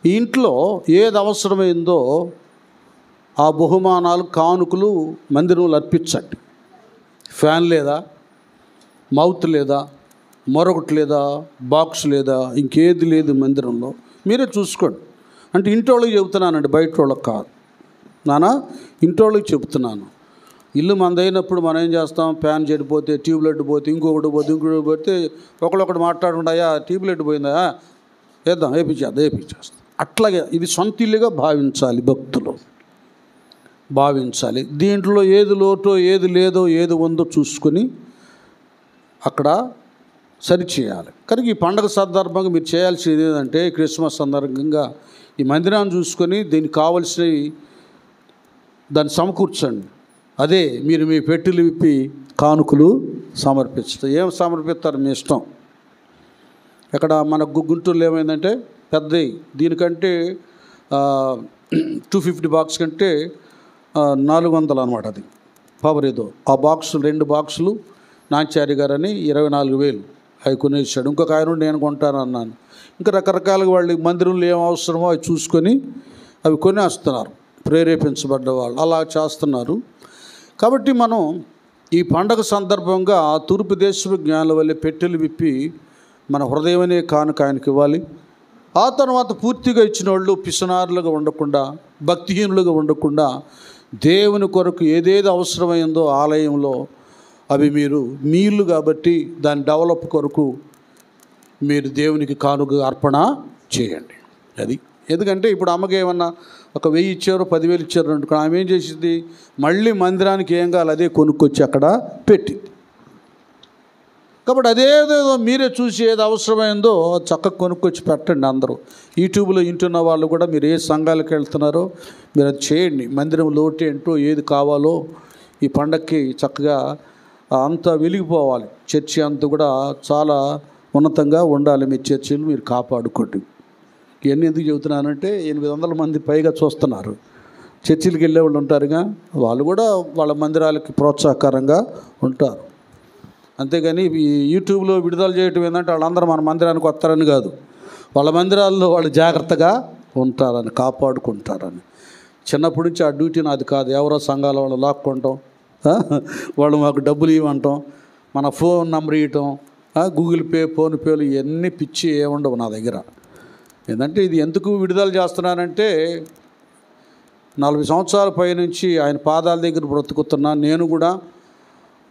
ఈ ఇంట్లో ఏది అవసరమైందో ఆ బహుమానాలు కానుకలు మందిరంలో అర్పించండి. ఫ్యాన్ లేదా, మౌత్ లేదా, మరొకటి లేదా, బాక్స్ లేదా, ఇంకేది లేదు మందిరంలో, మీరే చూసుకోండి. అంటే ఇంటోళ్ళకి చెబుతున్నానండి, బయట వాళ్ళకి కాదు నానా, ఇంటోళ్ళకి చెబుతున్నాను. ఇల్లు మందైనప్పుడు మనం ఏం చేస్తాం, ఫ్యాన్ చెడిపోతే, ట్యూబ్లైట్ పోతే, ఇంకొకటి పోతే ఒకళ్ళొకటి మాట్లాడుకుంటాయా, ట్యూబ్లైట్ పోయిందా, వేద్దాం, వేపించేస్తాం. అట్లాగే ఇది సొంత ఇల్లుగా భావించాలి, భక్తులు భావించాలి. దీంట్లో ఏది లోటో, ఏది లేదో, ఏది ఉందో చూసుకొని అక్కడ సరిచేయాలి. కనుక ఈ పండగ సందర్భంగా మీరు చేయాల్సింది ఏంటంటే, క్రిస్మస్ సందర్భంగా ఈ మందిరాన్ని చూసుకొని దీనికి కావలసినవి దాన్ని సమకూర్చండి. అదే మీరు మీ పెట్టెలు విప్పి కానుకలు సమర్పిస్తారు. ఏం సమర్పిస్తారు మీ ఇష్టం. ఇక్కడ మన గుంటూరులో ఏమైందంటే పెద్దవి, దీనికంటే 250 బాక్స్ కంటే 400 అనమాట. అది పవర్ ఏదో. ఆ బాక్సు 2 బాక్సులు నాంచారి గారని 24,000 అవి కొనేసాడు. ఇంకొక ఆయన నేను కొంటాను అన్నాను. ఇంకా రకరకాలుగా వాళ్ళు మందిరంలో ఏం అవసరమో అవి చూసుకొని అవి కొనేస్తున్నారు, ప్రేరేపించబడ్డ వాళ్ళు అలా చేస్తున్నారు. కాబట్టి మనం ఈ పండగ సందర్భంగా తూర్పు దేశపు జ్ఞానుల వల్లే పెట్టెలు విప్పి మన హృదయం అనే కానుక ఆయనకి ఇవ్వాలి. ఆ తర్వాత పూర్తిగా ఇచ్చిన వాళ్ళు పిసనారులుగా ఉండకుండా, భక్తిహీనులుగా ఉండకుండా, దేవుని కొరకు ఏదేది అవసరమైందో ఆలయంలో అవి మీరు నీళ్ళు కాబట్టి దాని డెవలప్ కొరకు మీరు దేవునికి కానుక అర్పణ చేయండి. అది ఎందుకంటే ఇప్పుడు అమ్మకి ఏమన్నా ఒక 1000 ఇచ్చారు, 10,000 ఇచ్చారు అనుకో, ఆమె ఏం చేసింది, మళ్ళీ మందిరానికి ఏం కావాలి అదే కొనుక్కొచ్చి అక్కడ పెట్టింది. కాబట్టి అదేదో మీరే చూసి ఏది అవసరమైందో చక్కగా కొనుక్కొచ్చి పెట్టండి. అందరూ యూట్యూబ్లో వింటున్న వాళ్ళు కూడా మీరు ఏ సంఘాలకు వెళ్తున్నారో మీరు అది చేయండి. మందిరం లోటు ఏంటో, ఏది కావాలో ఈ పండగకి చక్కగా అంతా వెలిగిపోవాలి. చర్చి అంతా కూడా చాలా ఉన్నతంగా ఉండాలి. మీ చర్చిలు మీరు కాపాడుకోండి. ఇవన్నీ ఎందుకు చెబుతున్నానంటే 800 మంది పైగా చూస్తున్నారు, చర్చిలకు వెళ్ళే వాళ్ళు ఉంటారుగా, వాళ్ళు కూడా వాళ్ళ మందిరాలకి ప్రోత్సాహకరంగా ఉంటారు. అంతేగాని ఈ యూట్యూబ్లో విడుదల చేయటం ఏంటంటే వాళ్ళందరూ మన మందిరానికి వస్తారని కాదు, వాళ్ళ మందిరాల్లో వాళ్ళు జాగ్రత్తగా ఉంటారని, కాపాడుకుంటారని. చిన్నప్పటి నుంచి ఆ డ్యూటీ నాది కాదు. ఎవరో సంఘాల వాళ్ళు లాక్కుంటాం, వాళ్ళు మాకు డబ్బులు ఇవ్వటం, మన ఫోన్ నెంబర్ ఇవ్వటం, గూగుల్ పే, ఫోన్పేలు ఇవన్నీ పిచ్చి ఏముండవు నా దగ్గర. ఏంటంటే ఇది ఎందుకు విడుదల చేస్తున్నానంటే 40 సంవత్సరాల పైనుంచి ఆయన పాదాల దగ్గర బ్రతుకుతున్నా, నేను కూడా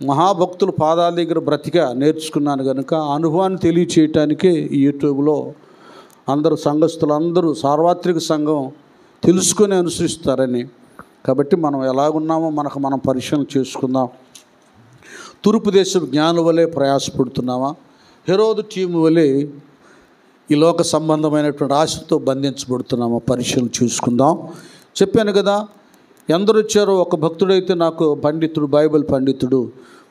మహాభక్తుల పాదాల దగ్గర బ్రతిగా నేర్చుకున్నాను కనుక అనుభవాన్ని తెలియచేయటానికే ఈ యూట్యూబ్లో అందరూ సంఘస్థులు అందరూ సార్వత్రిక సంఘం తెలుసుకొని అనుసరిస్తారని. కాబట్టి మనం ఎలాగున్నామో మనం పరిశీలన చేసుకుందాం. తూర్పు దేశపు జ్ఞానుల వలె ప్రయాసపడుతున్నామా, హెరోదు టీము వలె ఈ లోక సంబంధమైనటువంటి ఆశతో బంధించబడుతున్నామా పరిశీలన చూసుకుందాం. చెప్పాను కదా, ఎందరు వచ్చారో, ఒక భక్తుడైతే నాకు పండితుడు, బైబిల్ పండితుడు,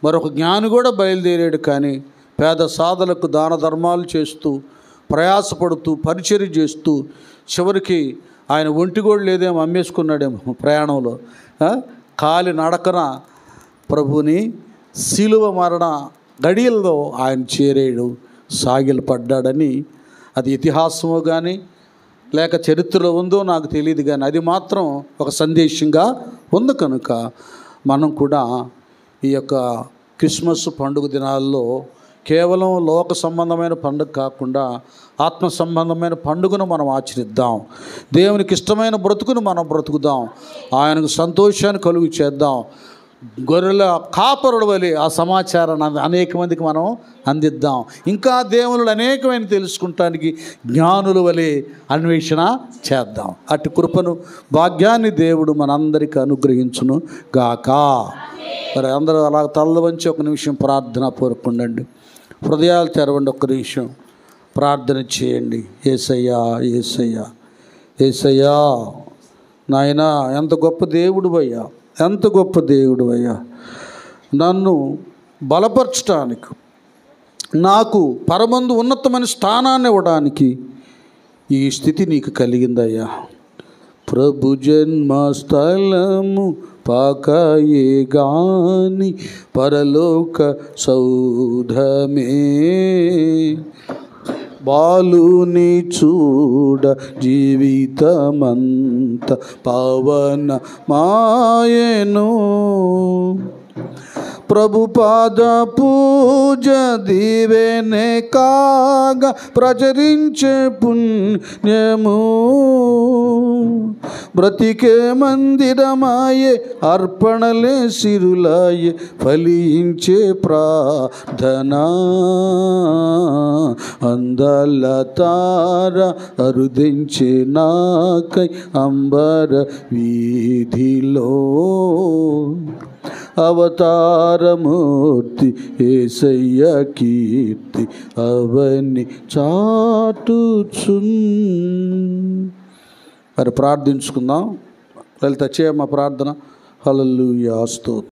మరొక జ్ఞాని కూడా బయలుదేరాడు. కానీ పేద సాధలకు దాన ధర్మాలు చేస్తూ, ప్రయాసపడుతూ, పరిచర్య చేస్తూ, చివరికి ఆయన ఒంటి కూడా లేదేమో, అమ్మేసుకున్నాడేమో ప్రయాణంలో. కాలి నడకన ప్రభుని శిలువ మరణ గడియల్లో ఆయన చేరేడు, సాగిలు పడ్డాడని, అది ఇతిహాసమో కానీ లేక చరిత్రలో ఉందో నాకు తెలియదు, కానీ అది మాత్రం ఒక సందేశంగా ఉంది. కనుక మనం కూడా ఈ యొక్క క్రిస్మస్ పండుగ దినాల్లో కేవలం లోక సంబంధమైన పండుగ కాకుండా ఆత్మ సంబంధమైన పండుగను మనం ఆచరిద్దాం. దేవునికి ఇష్టమైన బ్రతుకును మనం బ్రతుకుదాం. ఆయనకు సంతోషాన్ని కలుగు చేద్దాం. గొర్రెల కాపరుల వలె ఆ సమాచారాన్ని అనేక మందికి మనం అందిద్దాం. ఇంకా దేవుళ్ళు అనేకమైన తెలుసుకుంటానికి జ్ఞానుల వలె అన్వేషణ చేద్దాం. అటు కృపను, భాగ్యాన్ని దేవుడు మనందరికీ అనుగ్రహించును గాక. మరి అందరూ అలా తల వంచి ఒక నిమిషం ప్రార్థన పూర్వకుండండి. హృదయాలు తెరవండి, ఒక్క నిమిషం ప్రార్థన చేయండి. యేసయ్యా, యేసయ్యా, యేసయ్యా, నాయనా ఎంత గొప్ప దేవుడు అయ్యా, ఎంత గొప్ప దేవుడు అయ్యా. నన్ను బలపరచడానికి, నాకు పరమందు ఉన్నతమైన స్థానాన్ని ఇవ్వడానికి ఈ స్థితి నీకు కలిగిందయ్యా. ప్రభు జన్మస్థలము పాకాయే గాని పరలోక సౌధమే, బాలుని చూడ జీవితమంత పవన మాయను. ప్రభు పాద పూజ దీవెనే కాగా ప్రచరించే పుణ్యము. బ్రతికే మందిరమాయే అర్పణలే సిరులాయే ఫలించే ప్రార్థనా. అందాల తార అరుదించే నాకై అంబర వీధిలో. అవతారమూర్తి యేసయ్య కీర్తి అవని చాటుచున్. మరి ప్రార్థించుకుందాం. లలిత చేయమ్మ ప్రార్థన. హల్లెలూయా స్తోత్రం.